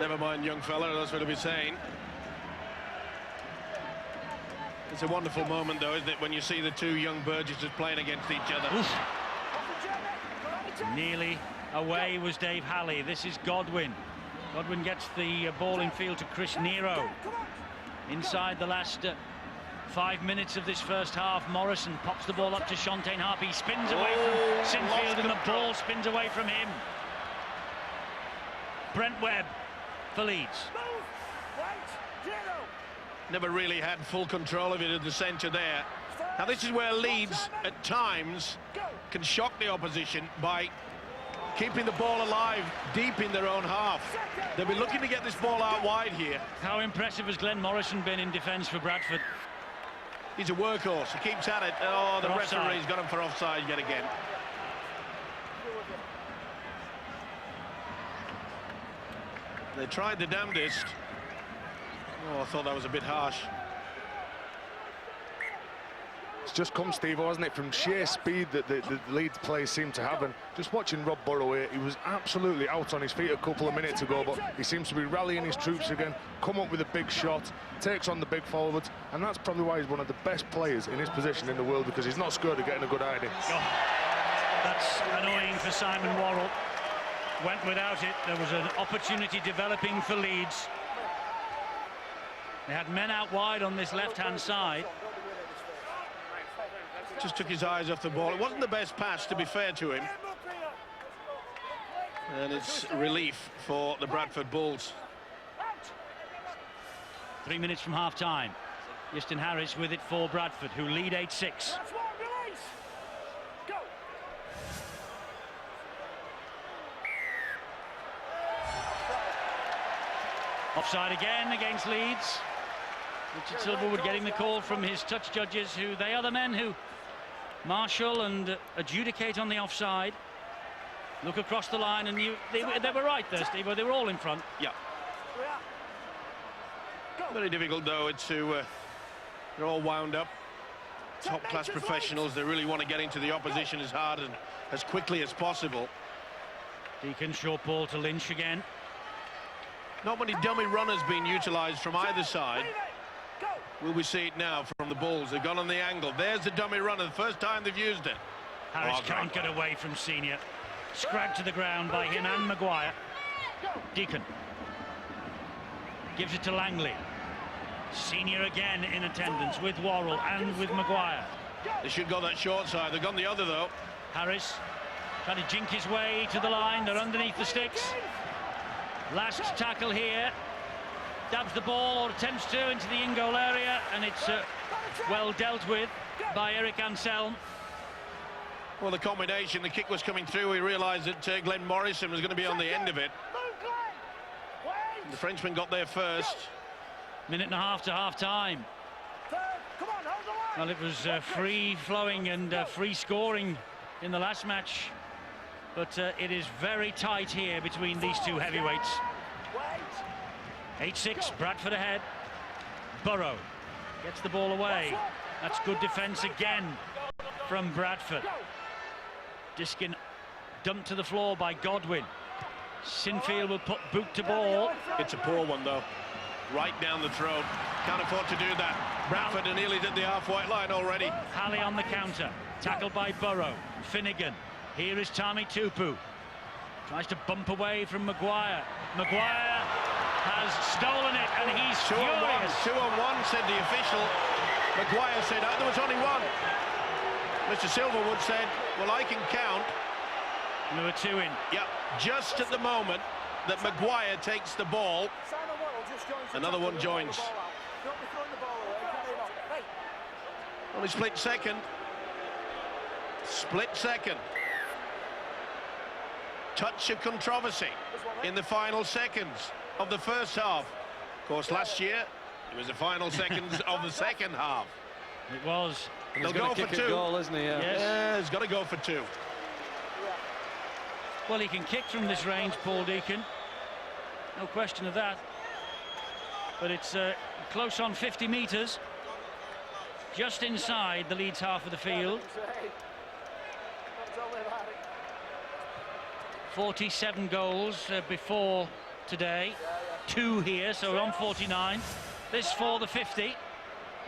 Never mind, young fella, that's what he'll be saying. It's a wonderful moment, though, isn't it, when you see the two young Burgesses playing against each other. Oof. Nearly away was Dave Halley. This is Godwin. Godwin gets the ball in field to Chris Nero. Inside the last 5 minutes of this first half, Morrison pops the ball up to Shantaine Harpy. Spins away from Sinfield, and the ball spins away from him. Brent Webb for Leeds. Never really had full control of it at the centre there. Now this is where Leeds at times can shock the opposition by keeping the ball alive deep in their own half. They'll be looking to get this ball out wide here. How impressive has Glenn Morrison been in defence for Bradford? He's a workhorse. He keeps at it. Oh, the For offside. referee's got him for offside yet again. They tried the damnedest. Oh, I thought that was a bit harsh. It's just come, Steve, wasn't it, from sheer speed that the Leeds players seem to have. And just watching Rob Burrow here, he was absolutely out on his feet a couple of minutes ago, but he seems to be rallying his troops again, come up with a big shot, takes on the big forwards, and that's probably why he's one of the best players in his position in the world, because he's not scared of getting a good idea. Oh, that's annoying for Simon Worrell. Went without it. There was an opportunity developing for Leeds. They had men out wide on this left-hand side. Just took his eyes off the ball. It wasn't the best pass, to be fair to him. And it's relief for the Bradford Bulls. 3 minutes from half-time. Justin Harris with it for Bradford, who lead 8-6. Offside again against Leeds. Richard Silverwood getting the call from his touch judges, who they are the men who marshal and adjudicate on the offside. Look across the line, and they were right there, Steve. They were all in front. Yeah. Very difficult, though. They're all wound up. Top-class professionals. They really want to get into the opposition as hard and as quickly as possible. Deacon, short ball to Lynch again. Not many dummy runners being utilised from either side. Will we see it now from the Bulls? They've gone on the angle. There's the dummy runner, the first time they've used it. Harris can't get away from Senior. Scragged to the ground by him and Maguire. Deacon gives it to Langley. Senior again in attendance with Worrell and with Maguire. They should go that short side. They've gone the other, though. Harris trying to jink his way to the line. They're underneath the sticks. Last tackle here. Dabs the ball, or attempts to, into the in-goal area, and it's well dealt with by Eric Anselm. Well, the combination, the kick was coming through. We realised that Glenn Morrison was going to be on the end of it. The Frenchman got there first. Minute and a half to half-time. Well, it was free-flowing and free-scoring in the last match. But it is very tight here between these two heavyweights. 8-6, Bradford ahead. Burrow gets the ball away. That's good defence again from Bradford. Diskin dumped to the floor by Godwin. Sinfield will put boot to ball. It's a poor one, though. Right down the throat. Can't afford to do that. Bradford are nearly at the half-white line already. Halley on the counter. Tackled by Burrow. Finnegan. Here is Tami Tupu. Tries to bump away from Maguire. Maguire has stolen it, and he's furious. 2-on-1, said the official. Maguire said, there was only one. Mr. Silverwood said, well, I can count. There were two in. Yeah, just at the moment that Maguire takes the ball, another one joins. Only split second. Split second. Touch of controversy in the final seconds of the first half. Of course, last year it was the final seconds of the second half. It was. He'll go for two. Goal, isn't he? Yeah. Yes. Yeah, he's got to go for two. Well, he can kick from this range, Paul Deacon. No question of that. But it's close on 50 metres. Just inside the Leeds half of the field. 47 goals before today. 2 here, so on 49. This for the 50.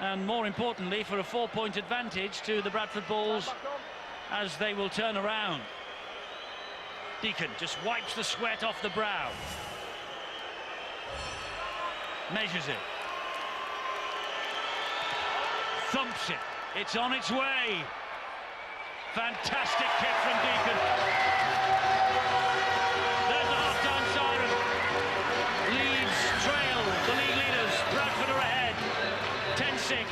And more importantly, for a 4-point advantage to the Bradford Bulls as they will turn around. Deacon just wipes the sweat off the brow. Measures it. Thumps it. It's on its way. Fantastic kick from Deacon. There's the half-time siren. Leeds trail the league leaders. Bradford are ahead. 10-6.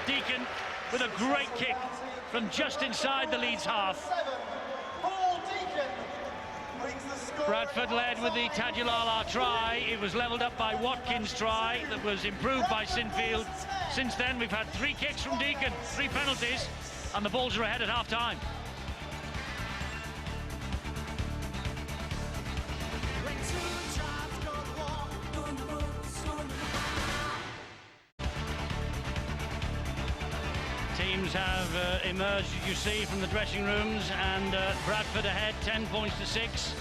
Deacon with a great kick from just inside the Leeds half. Bradford led with the Tajulala try. It was levelled up by Watkins' try that was improved by Sinfield. Since then, we've had 3 kicks from Deacon, 3 penalties, and the Bulls are ahead at half-time. Teams have emerged, as you see, from the dressing rooms, and Bradford ahead 10 points to 6,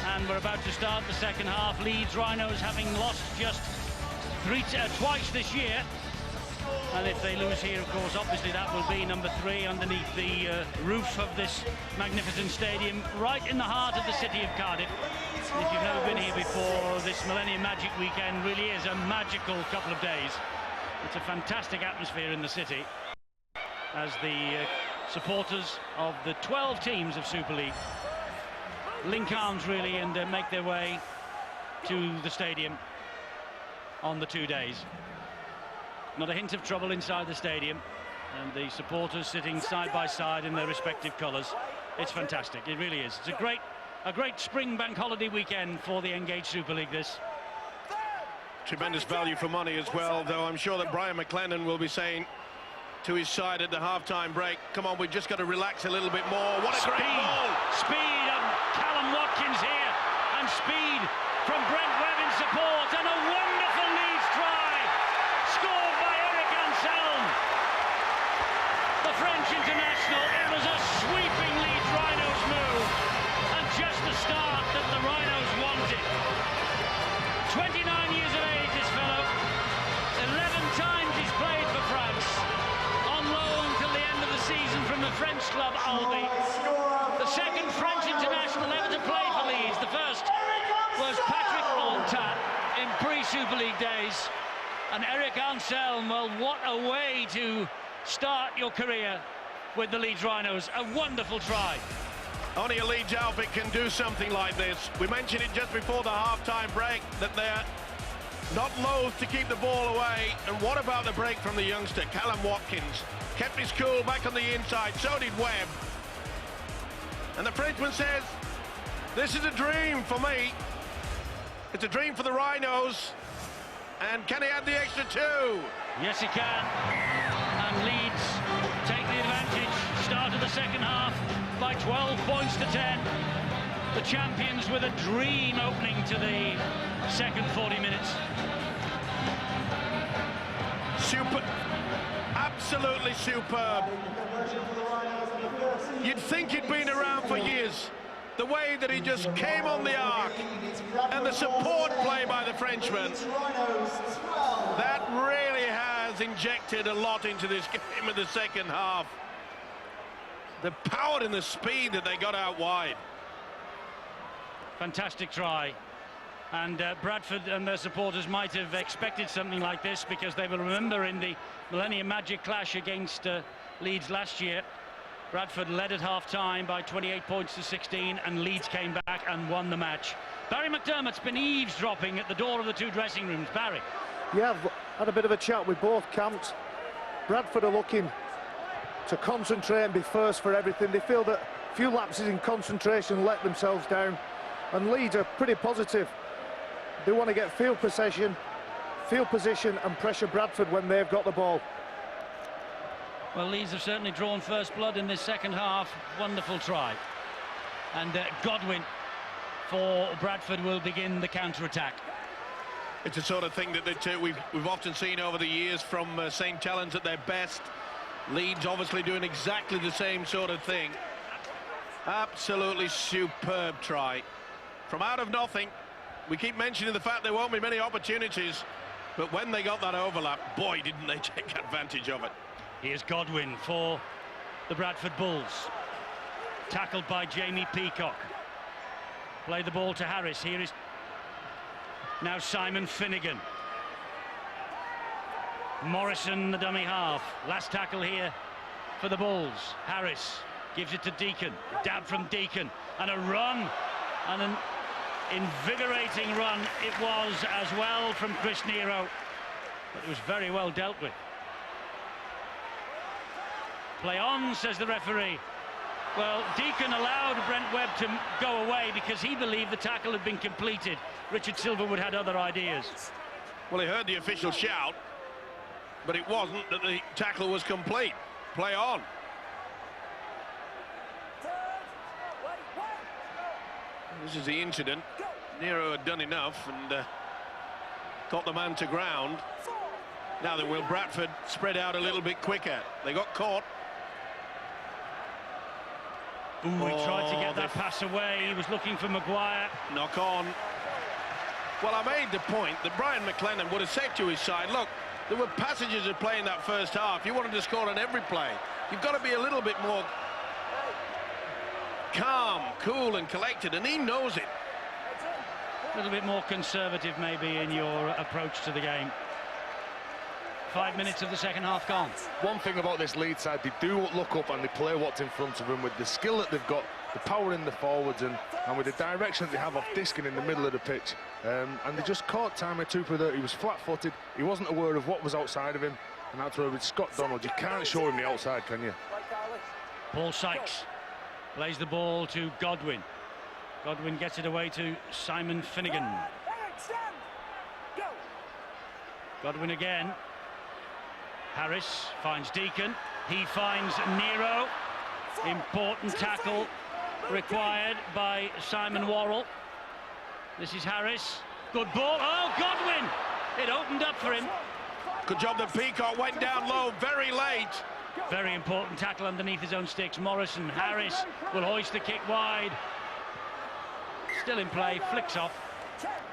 and we're about to start the second half. Leeds Rhinos having lost just twice this year, and if they lose here, of course, obviously that will be number 3 underneath the roof of this magnificent stadium, right in the heart of the city of Cardiff. And if you've never been here before, this Millennium Magic weekend really is a magical couple of days. It's a fantastic atmosphere in the city, as the supporters of the 12 teams of Super League link arms really and make their way to the stadium on the 2 days. Not a hint of trouble inside the stadium, and the supporters sitting side by side in their respective colours. It's fantastic, it really is. It's a great spring bank holiday weekend for the Engage Super League, this. Tremendous value for money as well, though I'm sure that Brian McLennan will be saying to his side at the half-time break, come on, we've just got to relax a little bit more. What a great ball! Speed of Callum Watkins here, and speed from Brent Webb in support, and a wonderful Leeds try, scored by Eric Anselm, the French international. It was a sweeping Leeds Rhinos move, and just the start that the Rhinos wanted. 29 years of age, this fellow. 11 times he's played for France. On loan till the end of the season from the French club Albi. The second French international ever to play for Leeds. The first was Patrick Altat in pre-Super League days. And Eric Anselm, well, what a way to start your career with the Leeds Rhinos. A wonderful try. Only a Leeds outfit can do something like this. We mentioned it just before the half-time break, that they're not loath to keep the ball away. And what about the break from the youngster, Callum Watkins? Kept his cool back on the inside, so did Webb. And the Frenchman says, this is a dream for me. It's a dream for the Rhinos. And can he add the extra 2? Yes, he can. And Leeds take the advantage. Start of the second half by 12 points to 10. The champions with a dream opening to the second 40 minutes. Super, absolutely superb. You'd think he'd been around for years. The way that he just came on the arc, and the support play by the Frenchman, that really has injected a lot into this game in the second half. The power and the speed that they got out wide. Fantastic try. And Bradford and their supporters might have expected something like this, because they will remember in the Millennium Magic clash against Leeds last year, Bradford led at half-time by 28 points to 16, and Leeds came back and won the match. Barry McDermott's been eavesdropping at the door of the 2 dressing rooms. Barry. Yeah, I've had a bit of a chat with both camps. Bradford are looking to concentrate and be first for everything. They feel that a few lapses in concentration let themselves down, and Leeds are pretty positive. They want to get field position and pressure Bradford when they've got the ball. Well, Leeds have certainly drawn first blood in this second half. Wonderful try. And Godwin for Bradford will begin the counter-attack. It's the sort of thing that we've often seen over the years from St. Helens at their best. Leeds obviously doing exactly the same sort of thing. Absolutely superb try. From out of nothing. We keep mentioning the fact there won't be many opportunities, but when they got that overlap, boy, didn't they take advantage of it. Here's Godwin for the Bradford Bulls. Tackled by Jamie Peacock. Play the ball to Harris. Here is now Simon Finnegan. Morrison, the dummy half. Last tackle here for the Bulls. Harris gives it to Deacon. Dab from Deacon. And a run. And an invigorating run it was as well from Chris Nero. But it was very well dealt with. Play on, says the referee. Well, Deacon allowed Brent Webb to go away because he believed the tackle had been completed. Richard Silverwood had other ideas. Well, he heard the official shout, but it wasn't that the tackle was complete. Play on. This is the incident. Nero had done enough and got the man to ground. Now that will Bradford spread out a little bit quicker. They got caught. Ooh, he tried to get that pass away. He was looking for Maguire. Knock on. Well, I made the point that Brian McLennan would have said to his side, look, there were passages of play in that first half. You wanted to score on every play. You've got to be a little bit more calm, cool and collected, and he knows it. A little bit more conservative maybe in your approach to the game. 5 minutes of the second half gone. One thing about this Leeds side, they do look up and they play what's in front of them with the skill that they've got, the power in the forwards and with the direction that they have off disking in the middle of the pitch. And they just caught Taimé Tupu there. He was flat-footed. He wasn't aware of what was outside of him. And that's where with Scott Donald, you can't show him the outside, can you? Paul Sykes plays the ball to Godwin. Godwin gets it away to Simon Finnegan. Godwin again. Harris finds Deacon. He finds Nero. Important tackle required by Simon Worrell. This is Harris. Good ball. Oh, Godwin! It opened up for him. Good job that Peacock went down low very late. Very important tackle underneath his own sticks. Morrison. Harris will hoist the kick wide. Still in play, flicks off,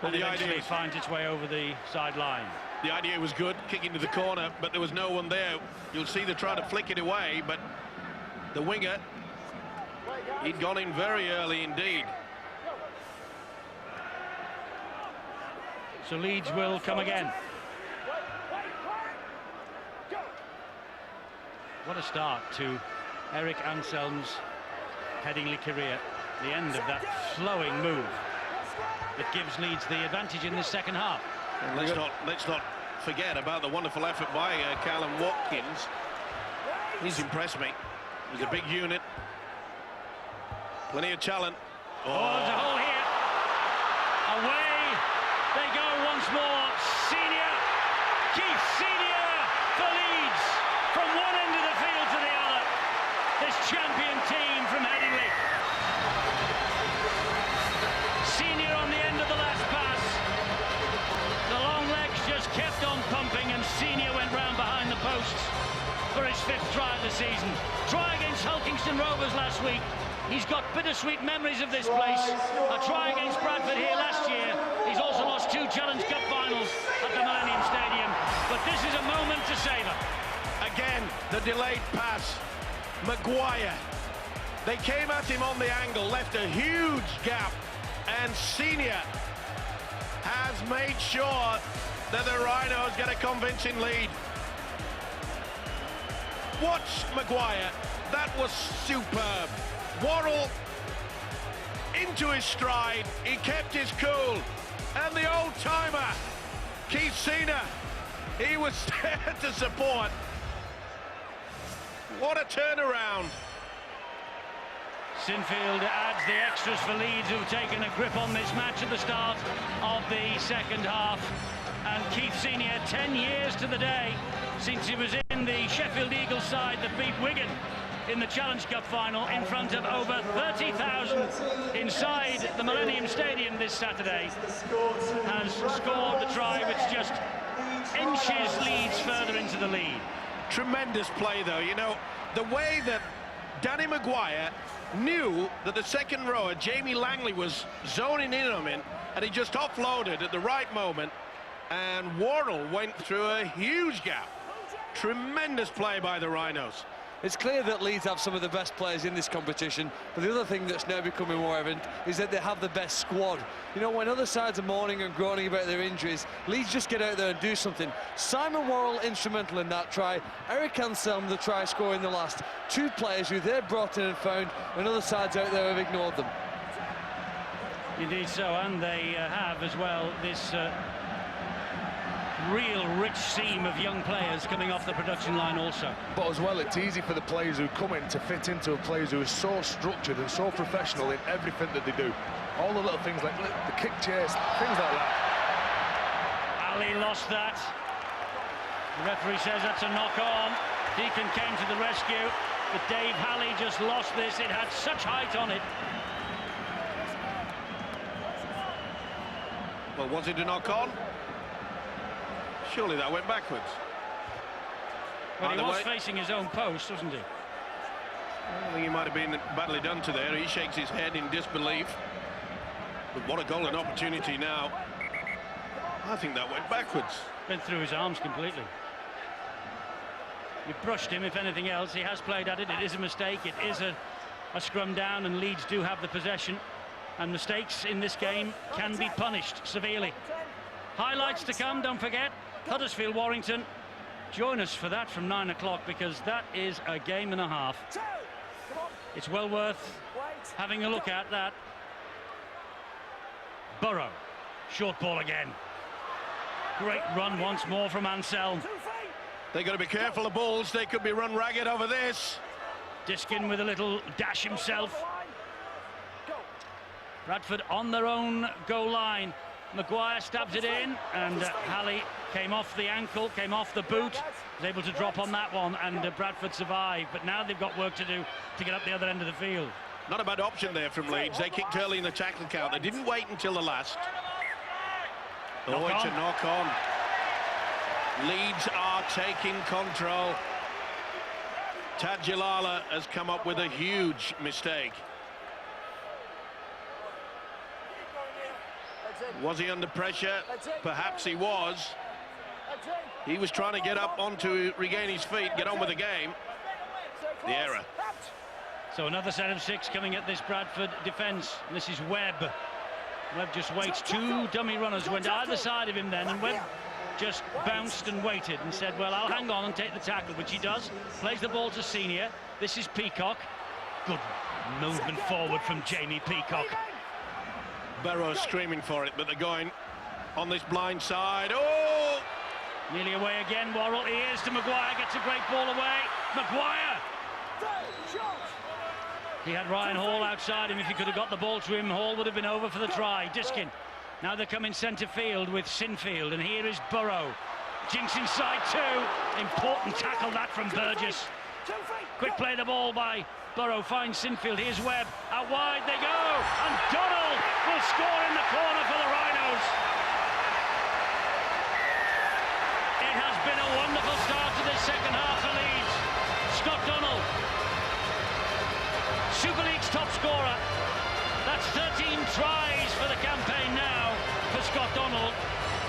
and eventually finds its way over the sideline. The idea was good, kicking to the corner, but there was no one there. You'll see they try to flick it away, but the winger, he'd gone in very early indeed. So Leeds will come again. What a start to Eric Anselm's Headingley career. The end of that flowing move that gives Leeds the advantage in this second half. And let's not forget about the wonderful effort by Callum Watkins. He's impressed me. He's a big unit. Plenty of talent. Oh, there's a hole here. Away they go once more. Senior, Keith Senior for Leeds. From one end of the field to the other. This champion team from Headingley. Senior on the end of the last pass. The long legs just kept on pumping and Senior went round behind the posts for his 5th try of the season. Try against Hulkingston Rovers last week. He's got bittersweet memories of this place. A try against Bradford here last year. He's also lost 2 Challenge Cup finals at the Millennium Stadium. But this is a moment to savour. Again, the delayed pass. Maguire. They came at him on the angle, left a huge gap. And Senior has made sure that the Rhinos get a convincing lead. Watch Maguire. That was superb. Worrell into his stride. He kept his cool. And the old-timer, Keith Senior, he was there to support. What a turnaround. Sinfield adds the extras for Leeds, who've taken a grip on this match at the start of the second half. And Keith Senior, 10 years to the day since he was in the Sheffield Eagles side that beat Wigan in the Challenge Cup final in front of over 30,000 inside the Millennium Stadium this Saturday, has scored the try which just inches Leeds further into the lead. Tremendous play, though. You know, the way that Danny Maguire knew that the second rower, Jamie Langley, was zoning in on him, and he just offloaded at the right moment, and Worrell went through a huge gap. Tremendous play by the Rhinos. It's clear that Leeds have some of the best players in this competition, but the other thing that's now becoming more evident is that they have the best squad. You know, when other sides are mourning and groaning about their injuries, Leeds just get out there and do something. Simon Worrell instrumental in that try. Eric Anselm, the try scorer in the last. 2 players who they've brought in and found, and other sides out there have ignored them. Indeed so, and they have as well this real rich seam of young players coming off the production line also. But as well, it's easy for the players who come in to fit into a players who are so structured and so professional in everything that they do. All the little things like the kick chase, things like that. Ali lost that. The referee says that's a knock-on. Deacon came to the rescue, but Dave Halley just lost this. It had such height on it. Well, was it a knock-on? Surely that went backwards. Well, he Either was way, facing his own post, wasn't he? I think he might have been badly done to there. He shakes his head in disbelief. But what a golden opportunity now. I think that went backwards. Went through his arms completely. You brushed him, if anything else. He has played at it. It is a mistake. It is a scrum down, and Leeds do have the possession. And mistakes in this game can be punished severely. Highlights to come, don't forget. Huddersfield Warrington. Join us for that from 9 o'clock, because that is a game and a half. It's well worth having a look at that. Burrow, short ball again. Great run once more from Anselm. They've got to be careful, the Bulls. They could be run ragged over this. Diskin with a little dash himself. Bradford on their own goal line. Maguire stabs it in, and Halley came off the ankle, came off the boot, was able to drop on that one, and Bradford survived. But now they've got work to do to get up the other end of the field. Not a bad option there from Leeds. They kicked early in the tackle count. They didn't wait until the last. Oh, it's a knock-on. Leeds are taking control. Tadjilala has come up with a huge mistake. Was he under pressure? Perhaps he was. He was trying to get up onto regain his feet, get on with the game. The error. So another set of 6 coming at this Bradford defence. This is Webb. Webb just waits. 2 dummy runners went either side of him then, and Webb just bounced and waited and said, well, I'll hang on and take the tackle, which he does. Plays the ball to Senior. This is Peacock. Good movement forward from Jamie Peacock. Barrow's screaming for it, but they're going on this blind side. Oh! Nearly away again, Worrell. He is to Maguire, gets a great ball away. Maguire! He had Ryan Hall outside him. If he could have got the ball to him, Hall would have been over for the try. Diskin. Now they come in centre field with Sinfield, and here is Burrow. Jinks inside 2. Important tackle that from Burgess. Quick play the ball by Burrow, finds Sinfield. Here's Webb. Out wide they go, and Donald will score in the corner for the Rhinos. It has been a wonderful start to this second half for Leeds. Scott Donald, Super League's top scorer. That's 13 tries for the campaign now for Scott Donald.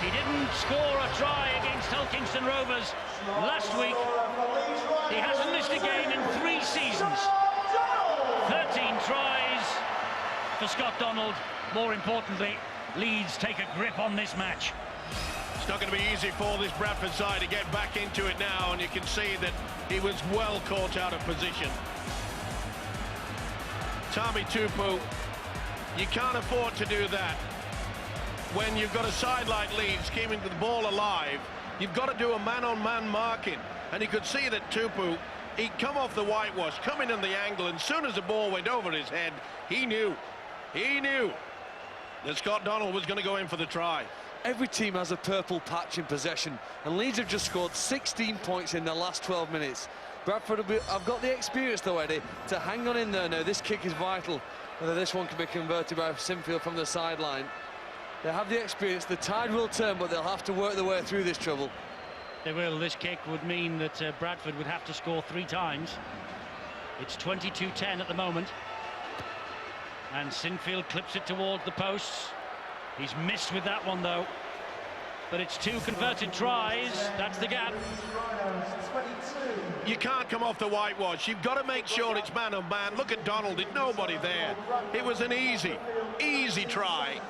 He didn't score a try against Hull Kingston Rovers last week. He hasn't missed a game in 3 seasons. 13 tries for Scott Donald. More importantly, Leeds take a grip on this match. It's not going to be easy for this Bradford side to get back into it now, and you can see that he was well caught out of position. Tami Tupu, you can't afford to do that. When you've got a side like Leeds keeping the ball alive, you've got to do a man-on-man marking. And you could see that Tupu, he'd come off the whitewash, come in on the angle, and as soon as the ball went over his head, he knew that Scott Donald was going to go in for the try. Every team has a purple patch in possession, and Leeds have just scored 16 points in the last 12 minutes. Bradford have got the experience, though, Eddie, to hang on in there now. This kick is vital. Whether this one can be converted by Sinfield from the sideline. They have the experience. The tide will turn, but they'll have to work their way through this trouble. They will. This kick would mean that Bradford would have to score 3 times. It's 22-10 at the moment. And Sinfield clips it towards the posts. He's missed with that one, though. But it's 2 converted tries. That's the gap. You can't come off the whitewash. You've got to make sure it's man-on-man. Look at Donald. There's nobody there. It was an easy try.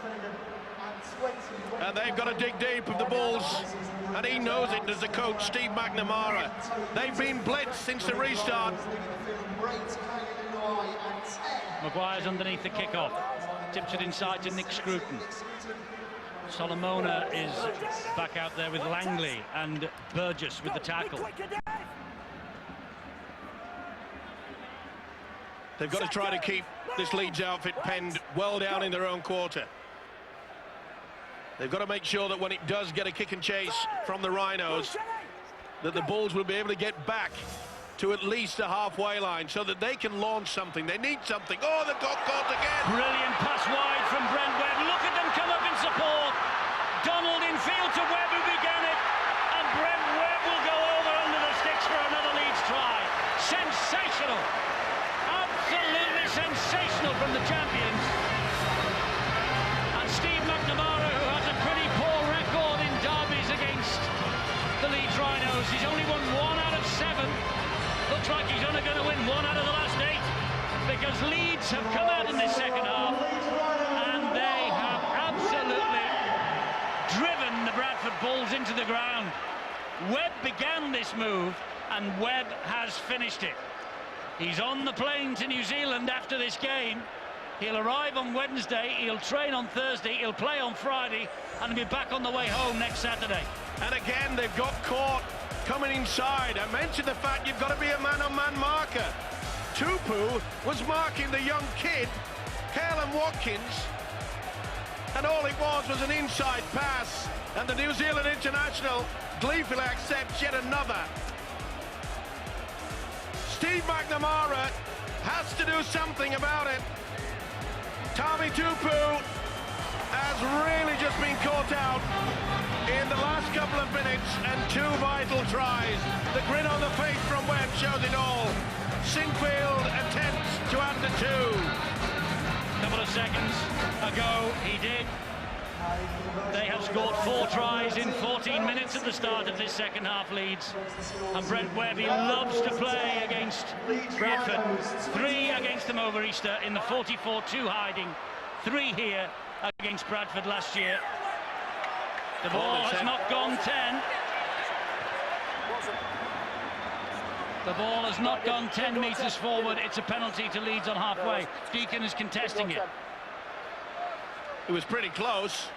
And they've got to dig deep with the Bulls. And he knows it as the coach, Steve McNamara. They've been blitzed since the restart. Maguire's underneath the kickoff. Tips it inside to Nick Scruton. Solomona is back out there with Langley and Burgess with the tackle. They've got to try to keep this Leeds outfit penned well down in their own quarter. They've got to make sure that when it does get a kick and chase from the Rhinos, that the Bulls will be able to get back to at least the halfway line so that they can launch something. They need something. Oh, they've got caught again. Brilliant pass wide from Brent Webb. Look at them come up in support. Donald in field to Webb, who began it. And Brent Webb will go over under the sticks for another Leeds try. Sensational. Absolutely sensational from the champions. And Steve McNamara, who has a pretty poor record in derbies against the Leeds Rhinos. He's only won 1 out of 7. Looks like he's only going to win 1 out of the last 8, because Leeds have come out in this second half and they have absolutely driven the Bradford Bulls into the ground. Webb began this move and Webb has finished it. He's on the plane to New Zealand after this game. He'll arrive on Wednesday, he'll train on Thursday, he'll play on Friday, and he'll be back on the way home next Saturday. And again, they've got caught coming inside. I mentioned the fact you've got to be a man-on-man marker. Tupu was marking the young kid, Calum Watkins, and all it was an inside pass, and the New Zealand international gleefully accepts yet another. Steve McNamara has to do something about it. Tommy Tupu has really just been caught out in the last couple of minutes, and 2 vital tries. The grin on the face from Webb shows it all. Sinfield attempts to add the 2. A couple of seconds ago he did. They have scored 4 tries in 14 minutes at the start of this second half, Leeds. And Brent Webb, he loves to play against Bradford. 3 against them over Easter in the 44-2 hiding. 3 here against Bradford last year. The ball has not gone 10. The ball has not gone 10 metres forward. It's a penalty to Leeds on halfway. Deacon is contesting it. It was pretty close.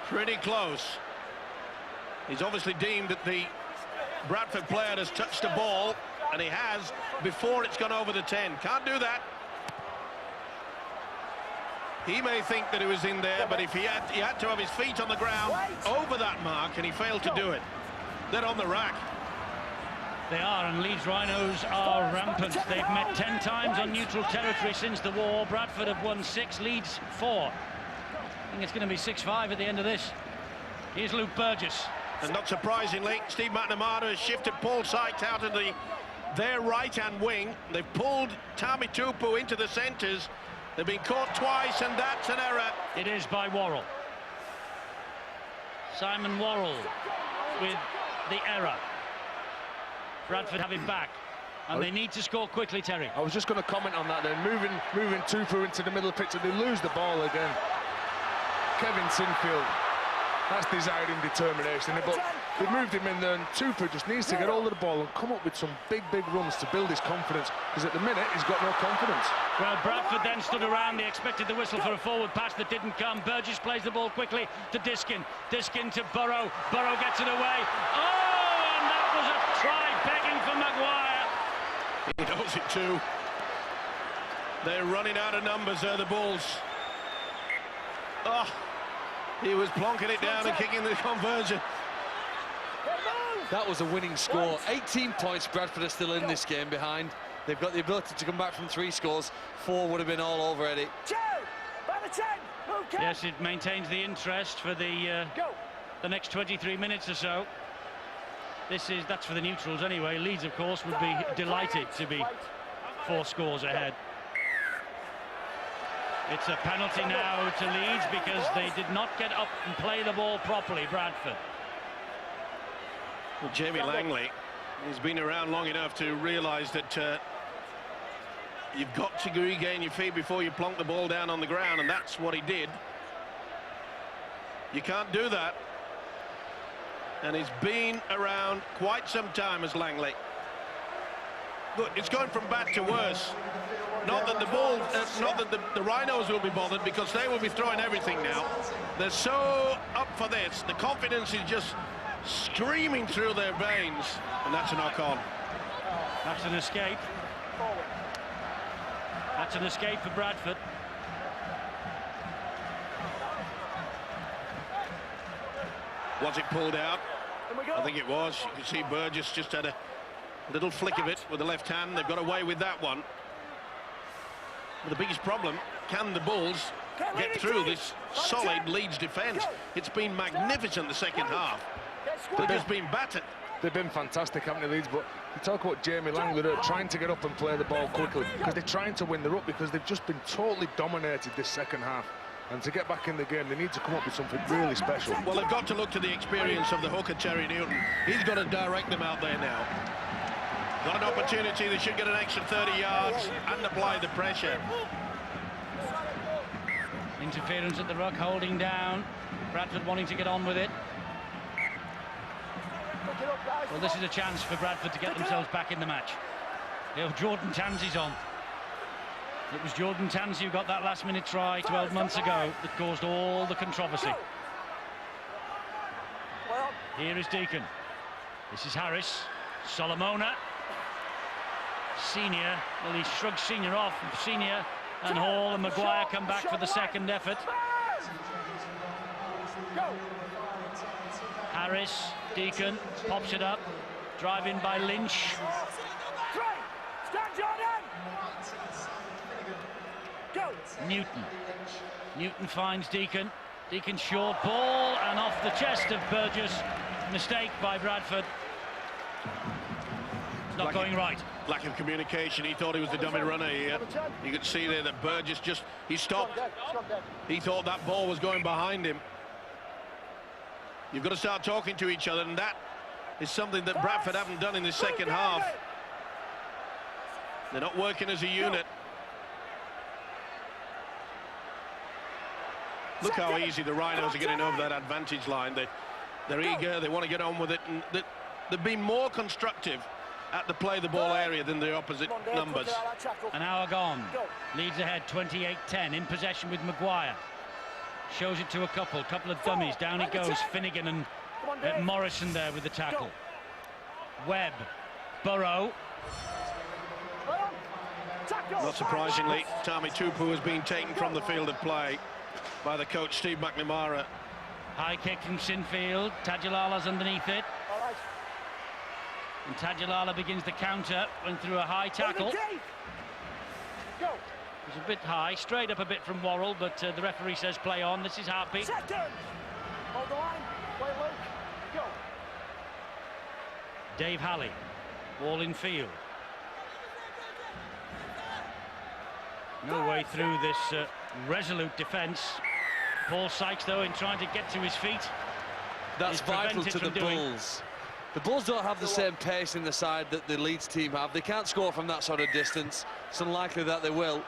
Pretty close. He's obviously deemed that the Bradford player has touched the ball, and he has before it's gone over the 10. Can't do that. He may think that it was in there, but if he had to have his feet on the ground over that mark, and he failed to do it. They're on the rack. They are, and Leeds Rhinos are rampant. They've met 10 times on neutral territory since the war. Bradford have won 6, Leeds 4. I think it's going to be 6-5 at the end of this. Here's Luke Burgess. And not surprisingly, Steve McNamara has shifted Paul Sykes out of their right-hand wing. They've pulled Tommy Tupu into the centres. They've been caught twice, and that's an error. It is by Worrell. Simon Worrell with the error. Bradford have it back, and they need to score quickly, Terry. I was just going to comment on that. They're moving Tupu into the middle of the pitch, and they lose the ball again. Kevin Sinfield, that's desire and determination, but they've moved him in there, and Tupu just needs to get hold of the ball and come up with some big runs to build his confidence, because at the minute he's got no confidence. Well, Bradford then stood around. They expected the whistle for a forward pass that didn't come. Burgess plays the ball quickly to Diskin. Diskin to Burrow. Burrow gets it away. Oh, and that was a try begging for Maguire. He knows it too. They're running out of numbers there, the Bulls. Oh, he was plonking it down and kicking the conversion. That was a winning score. 18 points. Bradford are still in this game behind. They've got the ability to come back from 3 scores. 4 would have been all over, Eddie. Yes, it maintains the interest for the next 23 minutes or so. That's for the neutrals anyway. Leeds, of course, would be delighted to be 4 scores ahead. It's a penalty now to Leeds because they did not get up and play the ball properly, Bradford. Well, Jamie Langley has been around long enough to realise that you've got to regain your feet before you plonk the ball down on the ground, and that's what he did. You can't do that. And he's been around quite some time as Langley. Look, it's going from bad to worse. Not that the Bulls, not that the Rhinos will be bothered, because they will be throwing everything now. They're so up for this. The confidence is just screaming through their veins, and that's a knock-on. That's an escape. That's an escape for Bradford. Was it pulled out? I think it was. You can see Burgess just had a little flick of it with the left hand. They've got away with that one. But the biggest problem, can the Bulls get through this solid Leeds defence? It's been magnificent the second half. They've just been battered. They've been fantastic, haven't they, Leeds? But you talk about Jamie Langley trying to get up and play the ball quickly, because they're trying to win the up, because they've just been totally dominated this second half. And to get back in the game, they need to come up with something really special. Well, they've got to look to the experience of the hooker, Terry Newton. He's got to direct them out there now. Got an opportunity, they should get an extra 30 yards and apply the pressure. Interference at the ruck, holding down. Bradford wanting to get on with it. Well, this is a chance for Bradford to get themselves back in the match. Jordan Tansey's on. It was Jordan Tansey who got that last-minute try 12 months ago that caused all the controversy. Here is Deacon. This is Harris. Solomona. Senior. Well, he shrugs Senior off. Senior and Hall and Maguire come back for the second effort. Harris, Deacon, pops it up. Drive in by Lynch. Newton finds Deacon. Deacon short ball and off the chest of Burgess. Mistake by Bradford. It's not going right. Lack of communication. He thought he was the dummy runner here. You could see there that Burgess he stopped. He thought that ball was going behind him. You've got to start talking to each other, and that is something that Bradford haven't done in the second half. They're not working as a unit. Look how easy the Rhinos are getting over that advantage line. They're eager, they want to get on with it, and they've been more constructive at the play the ball area than the opposite numbers. An hour gone. Leeds ahead 28-10, in possession with Maguire. Shows it to a couple of dummies. Down he goes. Finnegan and Morrison there with the tackle. Webb, Burrow. Not surprisingly, Tami Tupu has been taken from the field of play by the coach Steve McNamara. High kick from Sinfield. Tadulala's underneath it. And Tadulala begins the counter, went through a high tackle. It was a bit high, straight up a bit from Worrell, but the referee says play on. This is Harpy. Hold the line. Play low. Go. Dave Halley, ball in field. No way through this resolute defence. Paul Sykes, though, in trying to get to his feet. That's vital to the Bulls. The Bulls don't have the same pace in the side that the Leeds team have. They can't score from that sort of distance. It's unlikely that they will.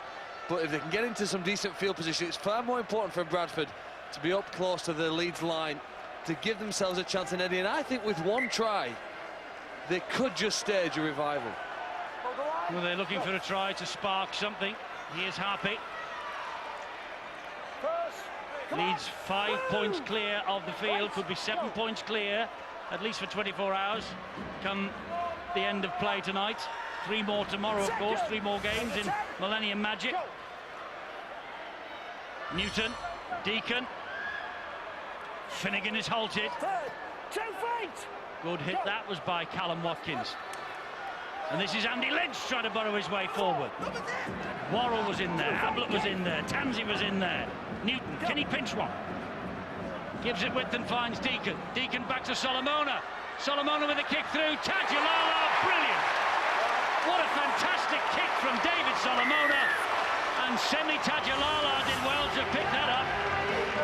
But if they can get into some decent field position, it's far more important for Bradford to be up close to the Leeds line, to give themselves a chance in Eddie. And I think with one try, they could just stage a revival. Well, they're looking for a try to spark something. Here's Harpy. Leeds 5 points clear of the field, could be 7 points clear, at least for 24 hours, come the end of play tonight. 3 more tomorrow, of course, 3 more games in Millennium Magic. Newton, Deacon. Finnegan is halted. Good hit that was by Callum Watkins. And this is Andy Lynch trying to burrow his way forward. Worrell was in there, Ablett was in there, Tansey was in there. Newton, can he pinch one? Gives it width and finds Deacon. Deacon back to Solomona. Solomona with a kick through. Tadulala, brilliant. What a fantastic kick from David Solomona. And Semi Tadulala did well to pick that up.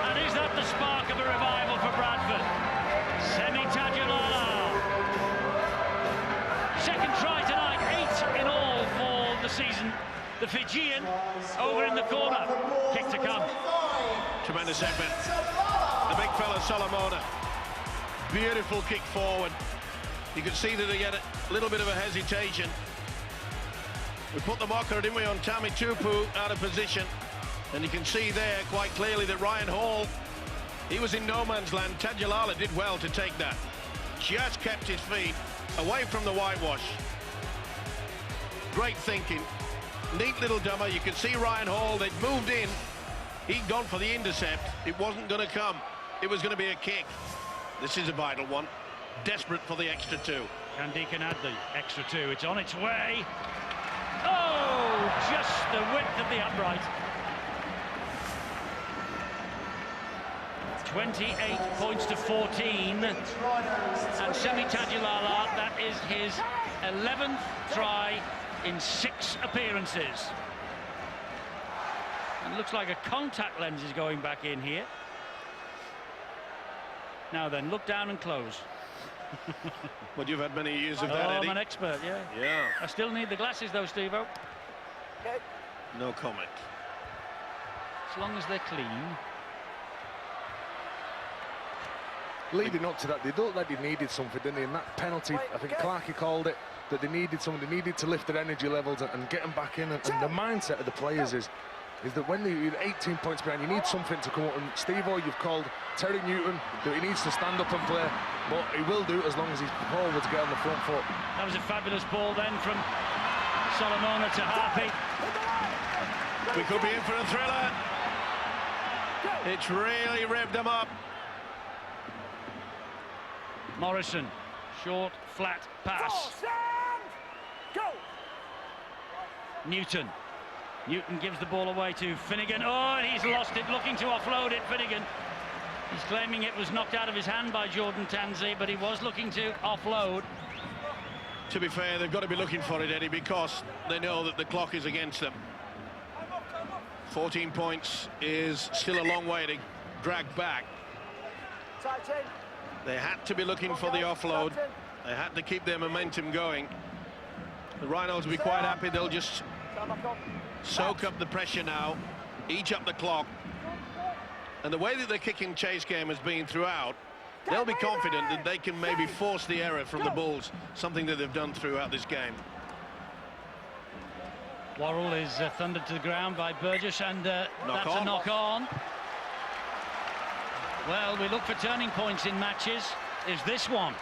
And is that the spark of a revival for Bradford? Semi Tadulala. Second try tonight, 8 in all for the season. The Fijian over in the corner. Kick to come. Tremendous effort. The big fella Solomona. Beautiful kick forward. You can see that they get a little bit of a hesitation. We put the marker, didn't we, on Tammy Tupu out of position. And you can see there quite clearly that Ryan Hall, he was in no man's land. Tajalala did well to take that. Just kept his feet away from the whitewash. Great thinking. Neat little dummer. You can see Ryan Hall, they'd moved in. He'd gone for the intercept. It wasn't going to come. It was going to be a kick. This is a vital one. Desperate for the extra 2. And he can add the extra 2. It's on its way. Oh, just the width of the upright. 28 points to 14. And Semi Tajalala, that is his 11th try in 6 appearances. And looks like a contact lens is going back in here. Now then, look down and close. Well, you've had many years of that, Oh, Eddie. I'm an expert, yeah. Yeah. I still need the glasses, though, Steve-O. No comment. As long as they're clean. Leading up to that, they looked like they needed something, didn't they? And that penalty, I think Clarkey called it, that they needed something. They needed to lift their energy levels and get them back in. And the mindset of the players is that when you're 18 points behind, you need something to come up. And Steve-O, you've called Terry Newton that he needs to stand up and play, but he will do as long as he's forwards get on the front foot. That was a fabulous ball then from Solomona to Harpy. We could be in for a thriller. It's really revved them up. Morrison, short, flat pass. Newton. Newton gives the ball away to Finnegan. Oh, and he's lost it, looking to offload it, Finnegan. He's claiming it was knocked out of his hand by Jordan Tansey, but he was looking to offload. To be fair, they've got to be looking for it, Eddie, because they know that the clock is against them. 14 points is still a long way to drag back. They had to be looking for the offload. They had to keep their momentum going. The Rhinos will be quite happy. They'll just soak up the pressure now, each up the clock. And the way that the kick and chase game has been throughout, they'll be confident that they can maybe force the error from the Bulls, something that they've done throughout this game. Worrell is thundered to the ground by Burgess, and that's on. a knock on. Well, we look for turning points in matches. Is this one?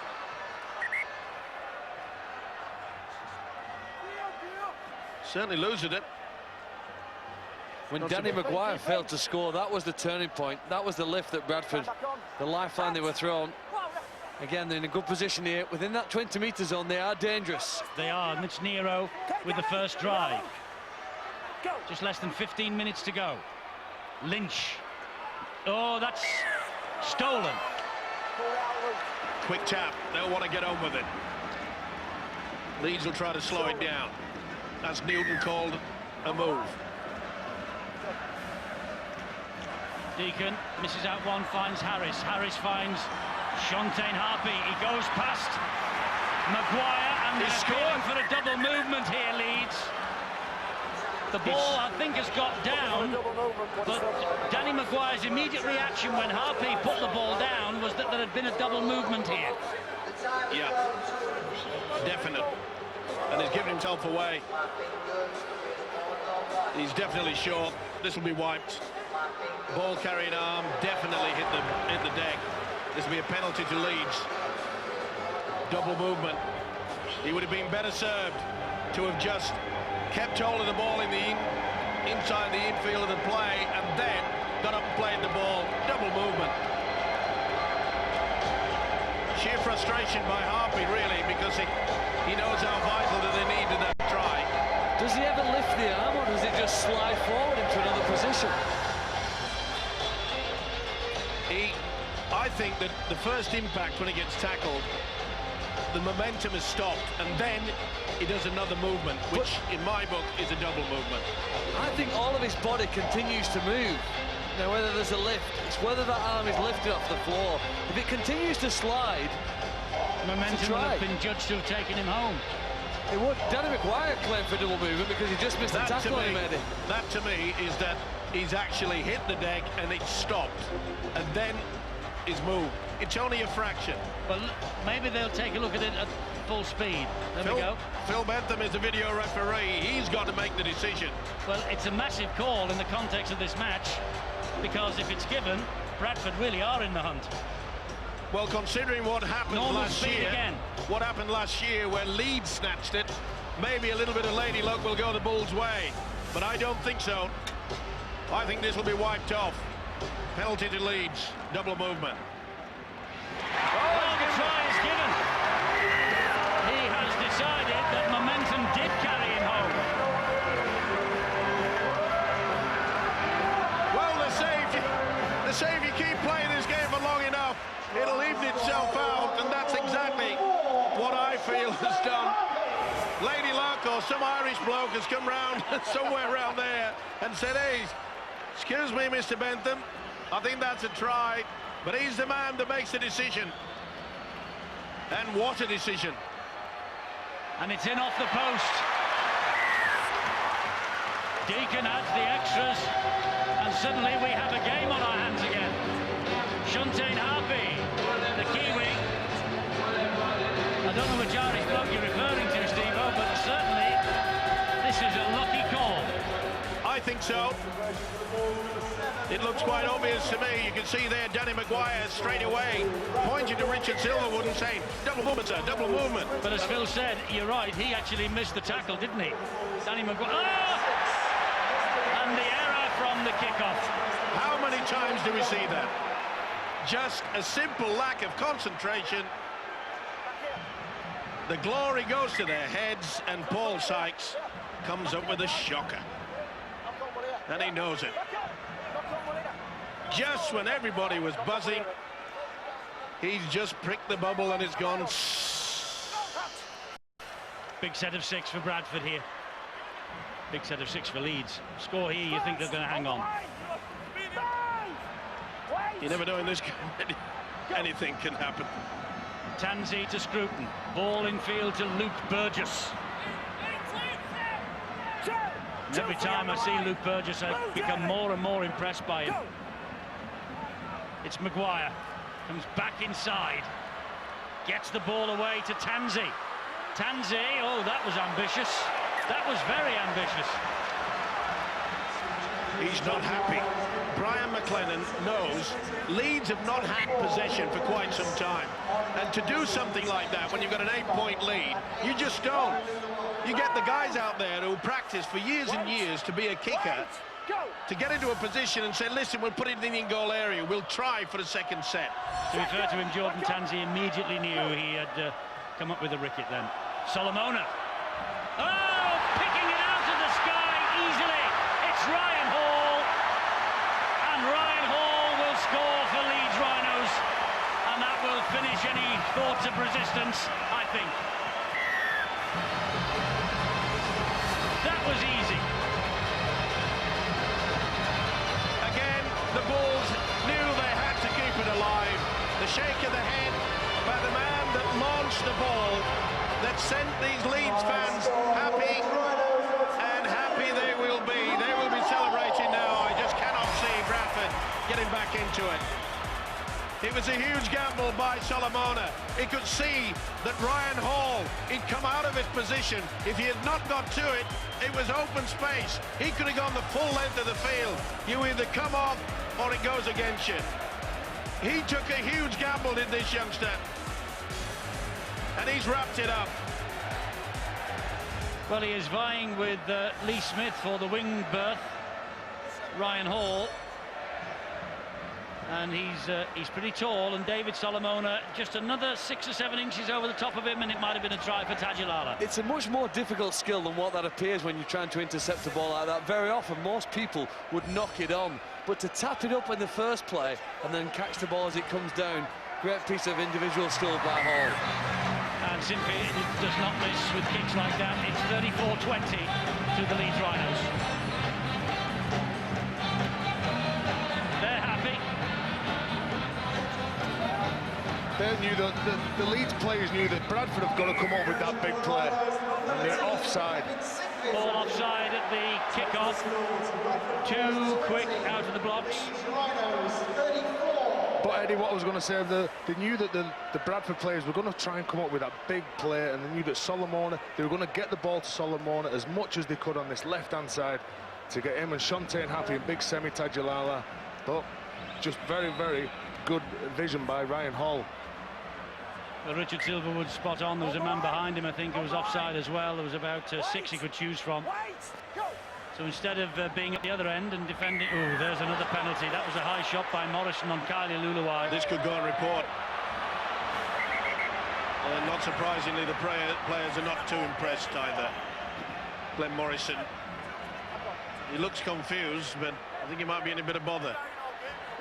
Certainly losing it. When Danny Maguire failed to score, that was the turning point. That was the lift that Bradford, the lifeline they were thrown. Again, they're in a good position here. Within that 20-metre zone, they are dangerous. They are. Mitch Nero with the first drive. Just less than 15 minutes to go. Lynch. Oh, that's stolen. Quick tap. They'll want to get on with it. Leeds will try to slow it down. That's Newton called a move. Deacon misses out one, finds Harris. Harris finds Shontaine Harpy. He goes past Maguire, and they're going for a double movement here, Leeds. The ball, I think, has got down, but Danny Maguire's immediate reaction when Harpy put the ball down was that there had been a double movement here. Yeah, definite. And he's given himself away. He's definitely short. This will be wiped. Ball carrying arm, definitely hit the deck. This will be a penalty to Leeds. Double movement. He would have been better served to have just kept hold of the ball in the inside the infield of the play, and then got up and played the ball. Double movement. Sheer frustration by Harpy, really, because he knows how vital that they needed that try. Does he ever lift the arm, or does it just slide forward into another position? I think that the first impact when he gets tackled, the momentum is stopped, and then he does another movement, which in my book is a double movement. I think all of his body continues to move. Now, whether there's a lift, it's whether that arm is lifted off the floor. If it continues to slide, Momentum would have been judged to have taken him home. It would. Danny Maguire claimed for double movement because he just missed the tackle on him, Eddie. That to me is that he's actually hit the deck and it's stopped, and then his move. It's only a fraction. Well, maybe they'll take a look at it at full speed. There we go. Phil Bentham is the video referee. He's got to make the decision. Well, it's a massive call in the context of this match, because if it's given, Bradford really are in the hunt. Well, considering what happened last year, what happened last year when Leeds snatched it, maybe a little bit of lady luck will go the Bulls' way. But I don't think so. I think this will be wiped off. Penalty to Leeds, double movement. Well, the try is given. He has decided that momentum did carry him home. Well, they say if you keep playing this game for long enough, it'll even itself out, and that's exactly what I feel has done. Lady Luck or some Irish bloke has come round somewhere around there and said, hey, excuse me, Mr. Bentham, I think that's a try, but he's the man that makes the decision. And what a decision. And it's in off the post. Deacon adds the extras, and suddenly we have a game on our hands again. Shuntain Harpy, the Kiwi. I don't know which Irish bloke you're referring to, Steve-O, but certainly this is a lucky call. I think so. It looks quite obvious to me. You can see there Danny Maguire straight away pointing to Richard Silverwood and saying, double movement, sir, double movement. But as Phil said, you're right, he actually missed the tackle, didn't he? Danny Maguire. Oh! And the error from the kickoff. How many times do we see that? Just a simple lack of concentration. The glory goes to their heads, and Paul Sykes comes up with a shocker. And he knows it. Just when everybody was buzzing, he's just pricked the bubble and it's gone. Big set of 6 for Bradford here. Big set of 6 for Leeds. Score here, you think they're going to hang on. You never know in this game, anything can happen. Tansey to Scruton. Ball in field to Luke Burgess. And every time I see Luke Burgess, I become more and more impressed by him. It's Maguire. Comes back inside. Gets the ball away to Tansey. Tansey, oh, that was ambitious. That was very ambitious. He's not happy. Brian McLennan knows Leeds have not had possession for quite some time. And to do something like that when you've got an 8-point lead, you just don't. You get the guys out there who practice for years and years to be a kicker, to get into a position and say, listen, we'll put it in the goal area, we'll try for the second set. To be fair to him, Jordan Tansey immediately knew he had come up with a ricket then. Solomona. Oh, picking it out of the sky easily. It's Ryan Hall. And Ryan Hall will score for Leeds Rhinos. And that will finish any thoughts of resistance, I think. That was easy. Again, the Bulls knew they had to keep it alive. The shake of the head by the man that launched the ball, that sent these Leeds fans happy, and happy they will be. They will be celebrating now. I just cannot see Bradford getting back into it. It was a huge gamble by Solomona. He could see that Ryan Hall, he'd come out of his position. If he had not got to it, it was open space. He could have gone the full length of the field. You either come off or it goes against you. He took a huge gamble, did this youngster. And he's wrapped it up. Well, he is vying with Lee Smith for the wing berth. Ryan Hall. And he's pretty tall, and David Solomona just another 6 or 7 inches over the top of him, and it might have been a try for Tajulala. It's a much more difficult skill than what that appears when you're trying to intercept a ball like that. Very often, most people would knock it on, but to tap it up in the first play and then catch the ball as it comes down, great piece of individual skill by Hall. And simply does not miss with kicks like that. It's 34-20 to the Leeds Rhinos. They're happy. They knew that the Leeds players knew that Bradford have got to come up with that big play. And they're offside. Ball offside at the kickoff. Too quick out of the blocks. But Eddie, what I was going to say, they knew that the Bradford players were going to try and come up with that big play, and they knew that Solomona, they were going to get the ball to Solomona as much as they could on this left-hand side to get him and Shontaine happy and big Semi Tajulala. But just very, very good vision by Ryan Hall. Well, Richard Silverwood spot on. There was a man behind him, I think, who was offside as well. There was about 6 he could choose from. So instead of being at the other end and defending... Oh, there's another penalty. That was a high shot by Morrison on Kylie Luluwai. This could go on report. And not surprisingly, the players are not too impressed either. Glenn Morrison. He looks confused, but I think he might be in a bit of bother.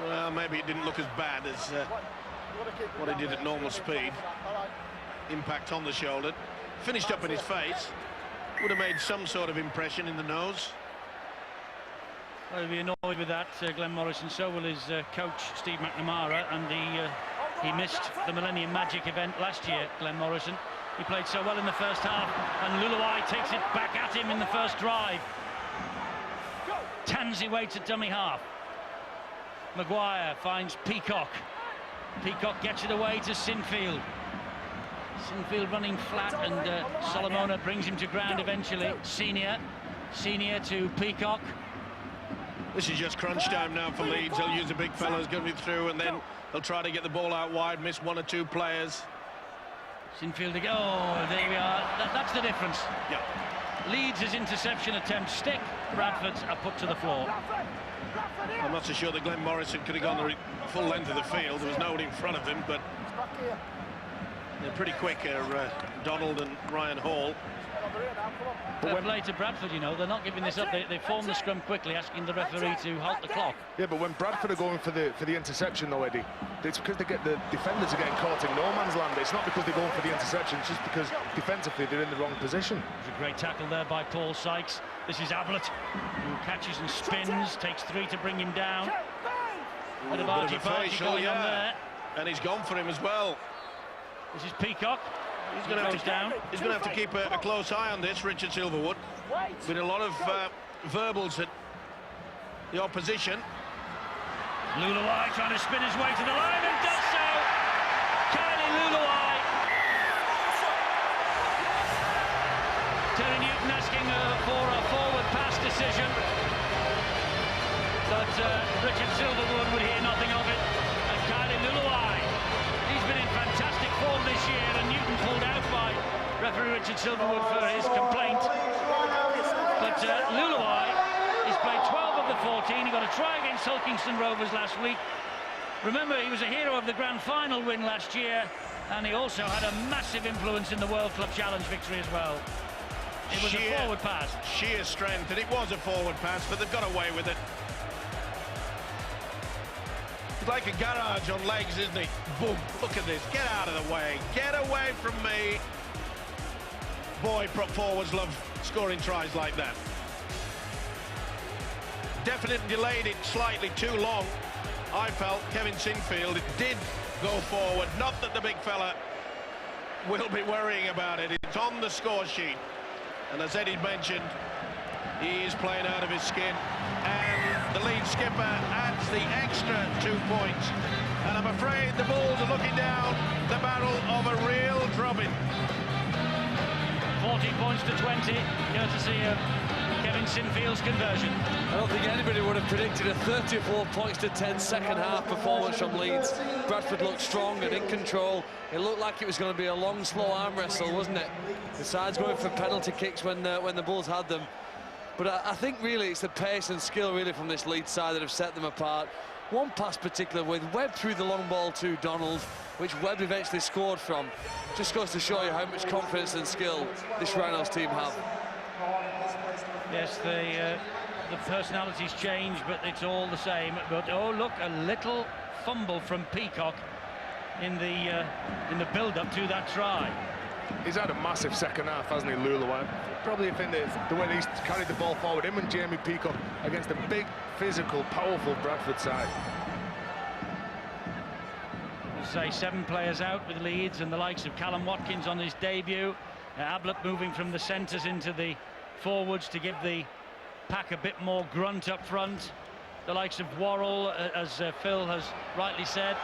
Well, maybe it didn't look as bad as what he did at normal speed. Impact on the shoulder. Finished up in his face. Would have made some sort of impression in the nose. Well, he'll be annoyed with that, Glenn Morrison. So will his coach, Steve McNamara, and he missed the Millennium Magic event last year, Glenn Morrison. He played so well in the first half, and Luluwai takes it back at him in the first drive. Tansey waits at dummy half. Maguire finds Peacock. Peacock gets it away to Sinfield. Sinfield running flat, and Solomona brings him to ground eventually. Senior to Peacock. This is just crunch time now for Leeds. They'll use the big fellas coming through, and then they'll try to get the ball out wide, miss 1 or 2 players. Sinfield to go. Oh, there we are. That's the difference. Yeah. Leeds' interception attempts stick. Bradford's are put to the floor. I'm not so sure that Glenn Morrison could have gone the full length of the field. There was nobody in front of him, but they're pretty quick, Donald and Ryan Hall. Fair play to Bradford, you know, they're not giving this up. They form the scrum quickly, asking the referee to halt the clock. Yeah, but when Bradford are going for the interception though, Eddie, it's because the defenders are getting caught in no man's land. It's not because they're going for the interception, it's just because defensively they're in the wrong position. There's a great tackle there by Paul Sykes. This is Ablett, who catches and spins, takes 3 to bring him down. Bit of argy-bargy going on there. And he's gone for him as well. This is Peacock. He's going to have to keep a close eye on this, Richard Silverwood. Been a lot of verbals at the opposition. Luluwai trying to spin his way to the line and does so. Kylie Luluwai. Terry Newton asking for a forward pass decision, but Richard Silverwood would hear nothing of it. And Kylie Luluwai, he's been in fantastic form this year, and Newton pulled out by referee Richard Silverwood for his complaint. But Luluwai, he's played 12 of the 14. He got a try against Hull Kingston Rovers last week. Remember, he was a hero of the grand final win last year, and he also had a massive influence in the World Club Challenge victory as well. It was a forward pass. Sheer strength, and it was a forward pass, but they've got away with it. He's like a garage on legs, isn't he? Boom, look at this, get out of the way, get away from me. Boy, prop forwards love scoring tries like that. Definitely delayed it slightly too long. I felt Kevin Sinfield, it did go forward. Not that the big fella will be worrying about it. It's on the score sheet. And as Eddie mentioned, he is playing out of his skin. And the lead skipper adds the extra 2 points. And I'm afraid the Bulls are looking down the barrel of a real drubbing. 14 points to 20, courtesy of Kevin Sinfield's conversion. I don't think anybody would have predicted a 34 points to 10 second half performance from Leeds. Bradford looked strong and in control. It looked like it was going to be a long, slow arm wrestle, wasn't it? The sides going for penalty kicks when the Bulls had them. But I think really it's the pace and skill really from this Leeds side that have set them apart. One pass particular with Webb through the long ball to Donald, which Webb eventually scored from. Just goes to show you how much confidence and skill this Rhinos team have. Yes, the personalities change, but it's all the same. But oh, look, a little fumble from Peacock in the build-up to that try. He's had a massive second half, hasn't he, Luluwai? Probably if in the way he's carried the ball forward, him and Jamie Peacock against a big, physical, powerful Bradford side. We'll say 7 players out with Leeds, and the likes of Callum Watkins on his debut. Ablett moving from the centres into the forwards to give the pack a bit more grunt up front. The likes of Worrell, as Phil has rightly said,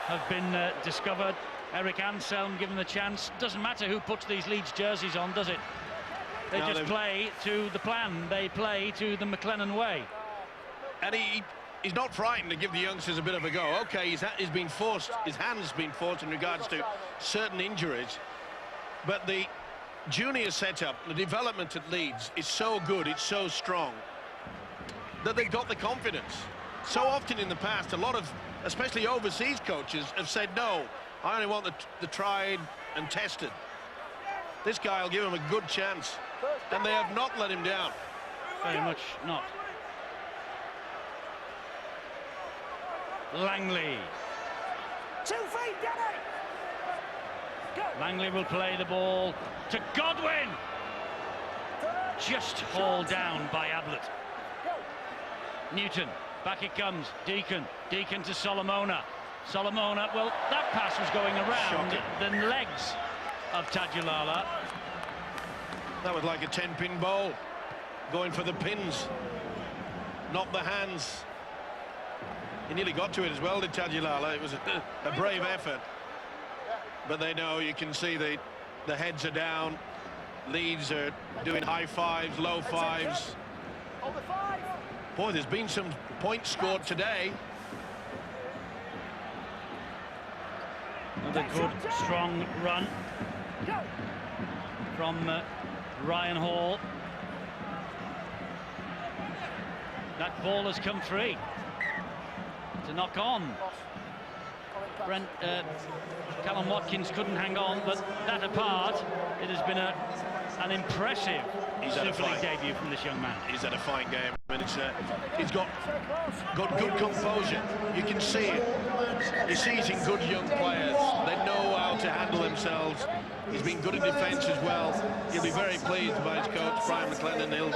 have been discovered. Eric Anselm given the chance. Doesn't matter who puts these Leeds jerseys on, does it? They just play to the plan. They play to the McLennan way. And he's not frightened to give the youngsters a bit of a go. Okay, he's been forced, his hand's been forced in regards to certain injuries. But the junior setup, the development at Leeds is so good, it's so strong, that they've got the confidence. So often in the past, a lot of, especially overseas coaches, have said, no, I only want the tried and tested. This guy will give him a good chance. And they have not let him down. Very much not. Langley. 2 feet, get it! Go. Langley will play the ball to Godwin. Just hauled down by Ablett. Newton, back it comes. Deacon to Solomona. Solomona, well, that pass was going around the legs of Tadulala. That was like a 10-pin bowl, going for the pins, not the hands. He nearly got to it as well, did Tadulala. It was a brave effort. But they know, you can see the heads are down. Leeds are doing high fives, low fives. Boy, there's been some points scored today. Another good, strong run from Ryan Hall. That ball has come free to knock on. Callum Watkins couldn't hang on, but that apart, it has been an impressive Super League debut from this young man. He's had a fine game, and he's got good composure. You can see it. He sees in good young players. They know how to handle themselves. He's been good in defence as well. He'll be very pleased by his coach, Brian McLennan.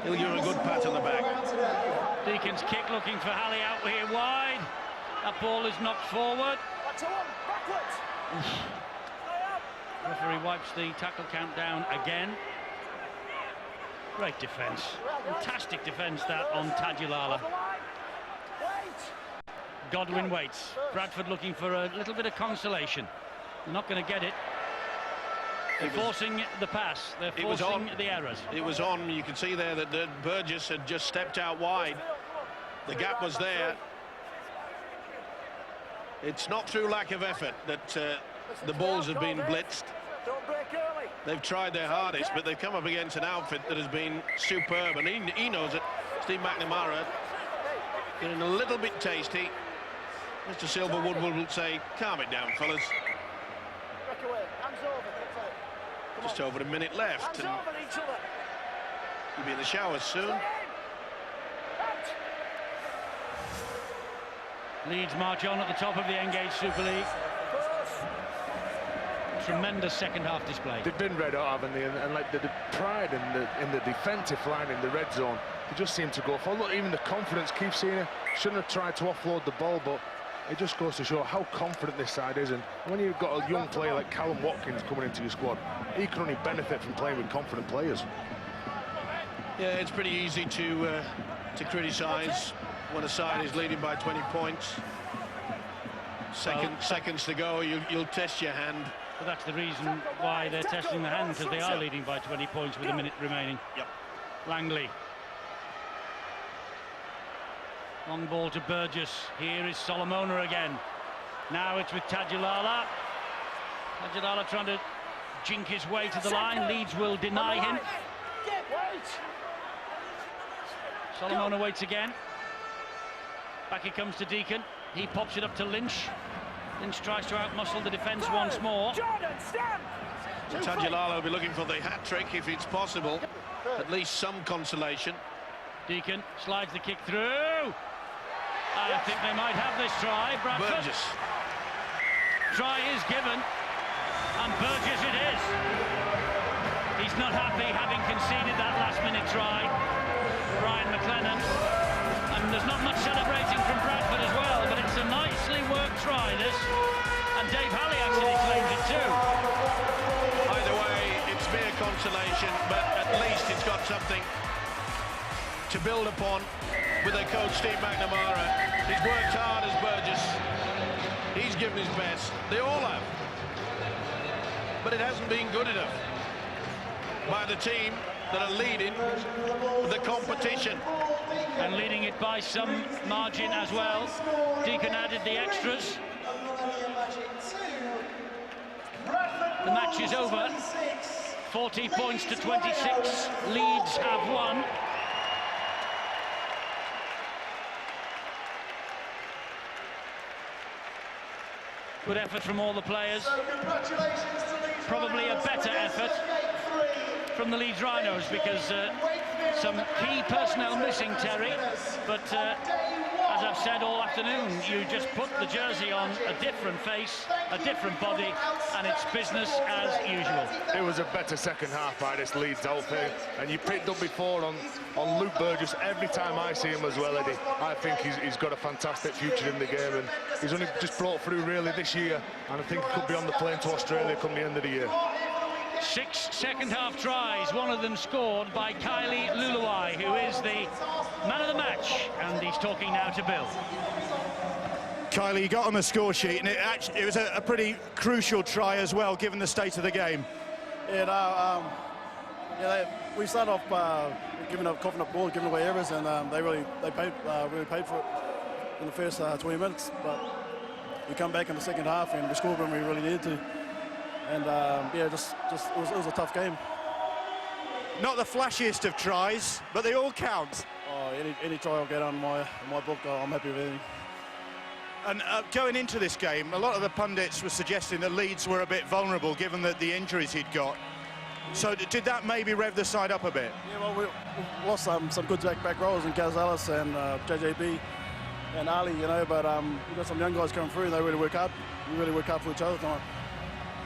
He'll give him a good pat on the back. Deacon's kick looking for Halley out here wide. That ball is knocked forward. Referee wipes the tackle count down again. Great defence. Fantastic defence that on Tadulala. Godwin waits. Bradford looking for a little bit of consolation. They're not going to get it. They're forcing the pass. They're forcing the errors. It was on. You can see there that Burgess had just stepped out wide. The gap was there. It's not through lack of effort that the Bulls have been blitzed. They've tried their hardest, but they've come up against an outfit that has been superb, and he knows it. Steve McNamara getting a little bit tasty. Mr. Silverwood will say, calm it down, fellas. Just over a minute left, and he'll be in the showers soon. Leeds march on at the top of the Engage Super League. Tremendous second-half display. They've been red hot, haven't they? And like the pride in the defensive line in the red zone, they just seem to go for. Look, even the confidence. Keith Senior shouldn't have tried to offload the ball, but it just goes to show how confident this side is. And when you've got a young player like Callum Watkins coming into your squad, he can only benefit from playing with confident players. Yeah, it's pretty easy to criticise when a side is leading by 20 points. Seconds to go, you'll test your hand. But that's the reason why they're testing the hand, because they are leading by 20 points with a minute remaining. Yep. Langley. Long ball to Burgess. Here is Solomona again. Now it's with Tadulala. Tadulala trying to jink his way to the line. Leeds will deny him. Solomona waits again. Back he comes to Deacon. He pops it up to Lynch. Lynch tries to outmuscle the defence once more. Tadulala will be looking for the hat-trick if it's possible. At least some consolation. Deacon slides the kick through. I think they might have this try. Bradford. Burgess. Try is given. And Burgess it is. He's not happy having conceded that last-minute try. Brian McLennan. And there's not much celebrating from Bradford as well, but it's a nicely worked try, this. And Dave Halley actually claims it too. Either way, it's mere consolation, but at least it's got something to build upon with their coach, Steve McNamara. He's worked hard as Burgess. He's given his best. They all have. But it hasn't been good enough by the team that are leading the competition. And leading it by some margin as well. Deacon added the extras. The match is over. 40 points to 26. Leeds have won. Good effort from all the players. Probably a better effort from the Leeds Rhinos, because some key personnel missing, Terry. But as I've said all afternoon, you just put the jersey on a different face, a different body, and it's business as usual. It was a better second half by this Leeds outfit, and you picked up before on Luke Burgess. Every time I see him as well, Eddie, I think he's got a fantastic future in the game, and he's only just brought through really this year, and I think he could be on the plane to Australia come the end of the year. 6 second-half tries, one of them scored by Kylie Luluai, who is the man of the match, and he's talking now to Bill. Kylie, you got on the score sheet, and it was a pretty crucial try as well, given the state of the game. Yeah, we started off giving up, coughing up balls, giving away errors, and they really paid for it in the first 20 minutes. But we come back in the second half and we scored when we really needed to. And yeah, it was a tough game. Not the flashiest of tries, but they all count. Oh, any try I'll get on my book, I'm happy with anything. And going into this game, a lot of the pundits were suggesting that Leeds were a bit vulnerable, given the injuries he'd got. So did that maybe rev the side up a bit? Yeah, well, we lost some good back rowers in Gonzalez and JJB and Ali, you know, but we've got some young guys coming through and they really work hard. We really work hard for each other tonight.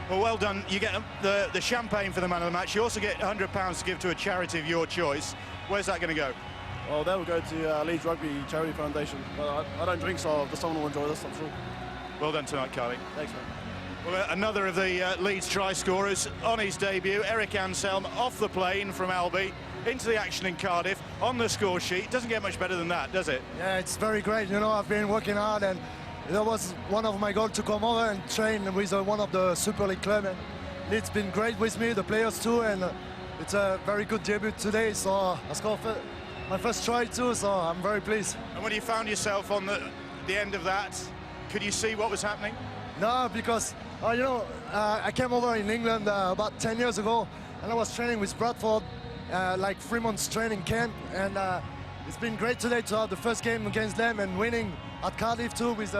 Well done. You get the champagne for the man of the match. You also get £100 to give to a charity of your choice. Where's that going to go? Well, that will go to Leeds Rugby Charity Foundation. But I don't drink, so someone will enjoy this, I'm sure. Well done tonight, Kylie. Thanks, man. Well, another of the Leeds try scorers on his debut, Eric Anselm, off the plane from Albi into the action in Cardiff on the score sheet. Doesn't get much better than that, does it? Yeah, it's very great. You know, I've been working hard, and that was one of my goals to come over and train with one of the Super League club. And it's been great with me, the players too, and it's a very good debut today. So I scored my first try too, so I'm very pleased. And when you found yourself on the end of that, could you see what was happening? No, because you know, I came over in England about 10 years ago, and I was training with Bradford, like 3 months training camp, and it's been great today to have the first game against them and winning at Cardiff too with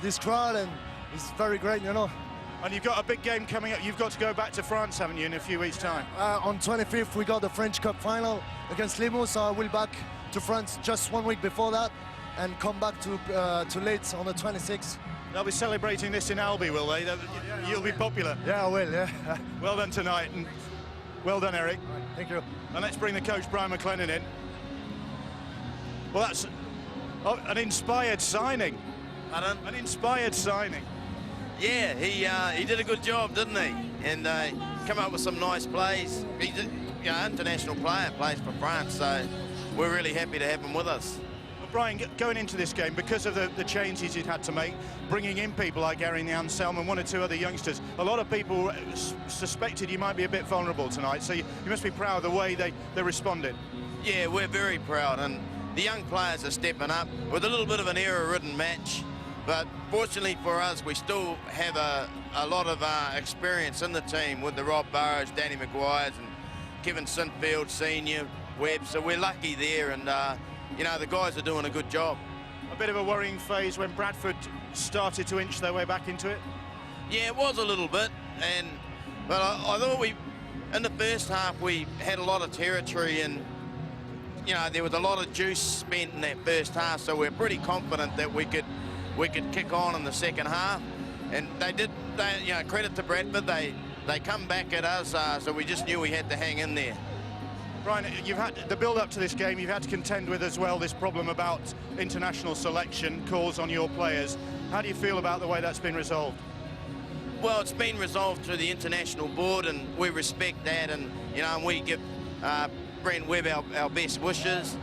this crowd, and it's very great, you know. And you've got a big game coming up. You've got to go back to France, haven't you, in a few weeks' time? On 25th, we got the French Cup final against Limoux, so I will back to France just 1 week before that and come back to Leeds on the 26th. They'll be celebrating this in Albi, will they? You'll be popular. Yeah, I will, yeah. Well done tonight, and well done, Eric. Thank you. And let's bring the coach, Brian McLennan, in. Well, that's an inspired signing. Pardon? An inspired signing. Yeah, he did a good job, didn't he? And come up with some nice plays. He's an international player, plays for France, so we're really happy to have him with us. Well, Brian, going into this game, because of the changes he'd had to make, bringing in people like Gary Anselm and 1 or 2 other youngsters, a lot of people suspected you might be a bit vulnerable tonight, so you must be proud of the way they responded. Yeah, we're very proud, and the young players are stepping up with a little bit of an error-ridden match. But fortunately for us, we still have a lot of experience in the team with the Rob Burrows, Danny Maguires, and Kevin Sinfield Senior, Webb. So we're lucky there, and you know, the guys are doing a good job. A bit of a worrying phase when Bradford started to inch their way back into it. Yeah, it was a little bit, but I thought in the first half we had a lot of territory, and you know, there was a lot of juice spent in that first half. So we're pretty confident that we could kick on in the second half, and they did. You know, credit to Bradford, they come back at us, so we just knew we had to hang in there. Brian, you've had the build-up to this game. You've had to contend with as well this problem about international selection calls on your players. How do you feel about the way that's been resolved? Well, it's been resolved through the international board, and we respect that, and you know, and we give Brent Webb our best wishes.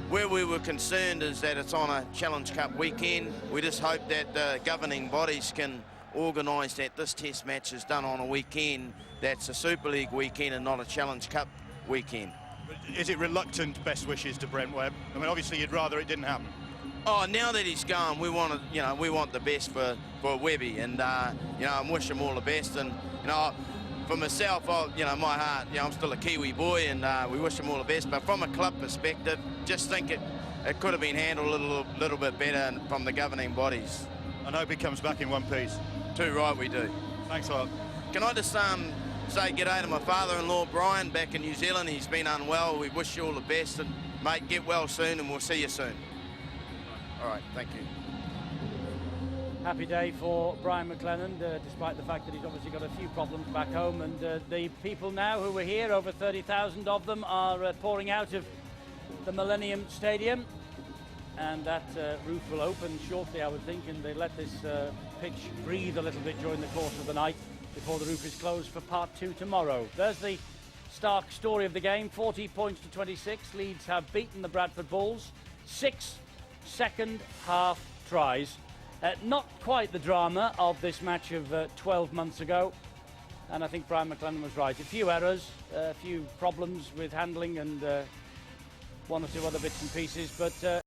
where we were concerned is that it's on a Challenge Cup weekend. We just hope that the governing bodies can organise that this test match is done on a weekend that's a Super League weekend and not a Challenge Cup weekend. Is it reluctant best wishes to Brent Webb? I mean, obviously you'd rather it didn't happen. Oh, now that he's gone, we want to, you know, we want the best for Webby, and you know, I wish him all the best. And you know, for myself, you know, my heart, you know, I'm still a Kiwi boy, and we wish him all the best. But from a club perspective, just think it could have been handled a little bit better from the governing bodies. And hope he comes back in one piece. Too right, we do. Thanks a lot. Can I just say g'day to my father-in-law Brian back in New Zealand? He's been unwell. We wish you all the best, and mate, get well soon, and we'll see you soon. All right, thank you. Happy day for Brian McLennan, despite the fact that he's obviously got a few problems back home. And the people now who were here, over 30,000 of them, are pouring out of the Millennium Stadium. And that roof will open shortly, I would think, and they let this pitch breathe a little bit during the course of the night before the roof is closed for part 2 tomorrow. There's the stark story of the game. 40 points to 26. Leeds have beaten the Bradford Bulls. 6 second half tries. Not quite the drama of this match of 12 months ago, and I think Brian McLennan was right. A few errors, a few problems with handling, and one or two other bits and pieces, but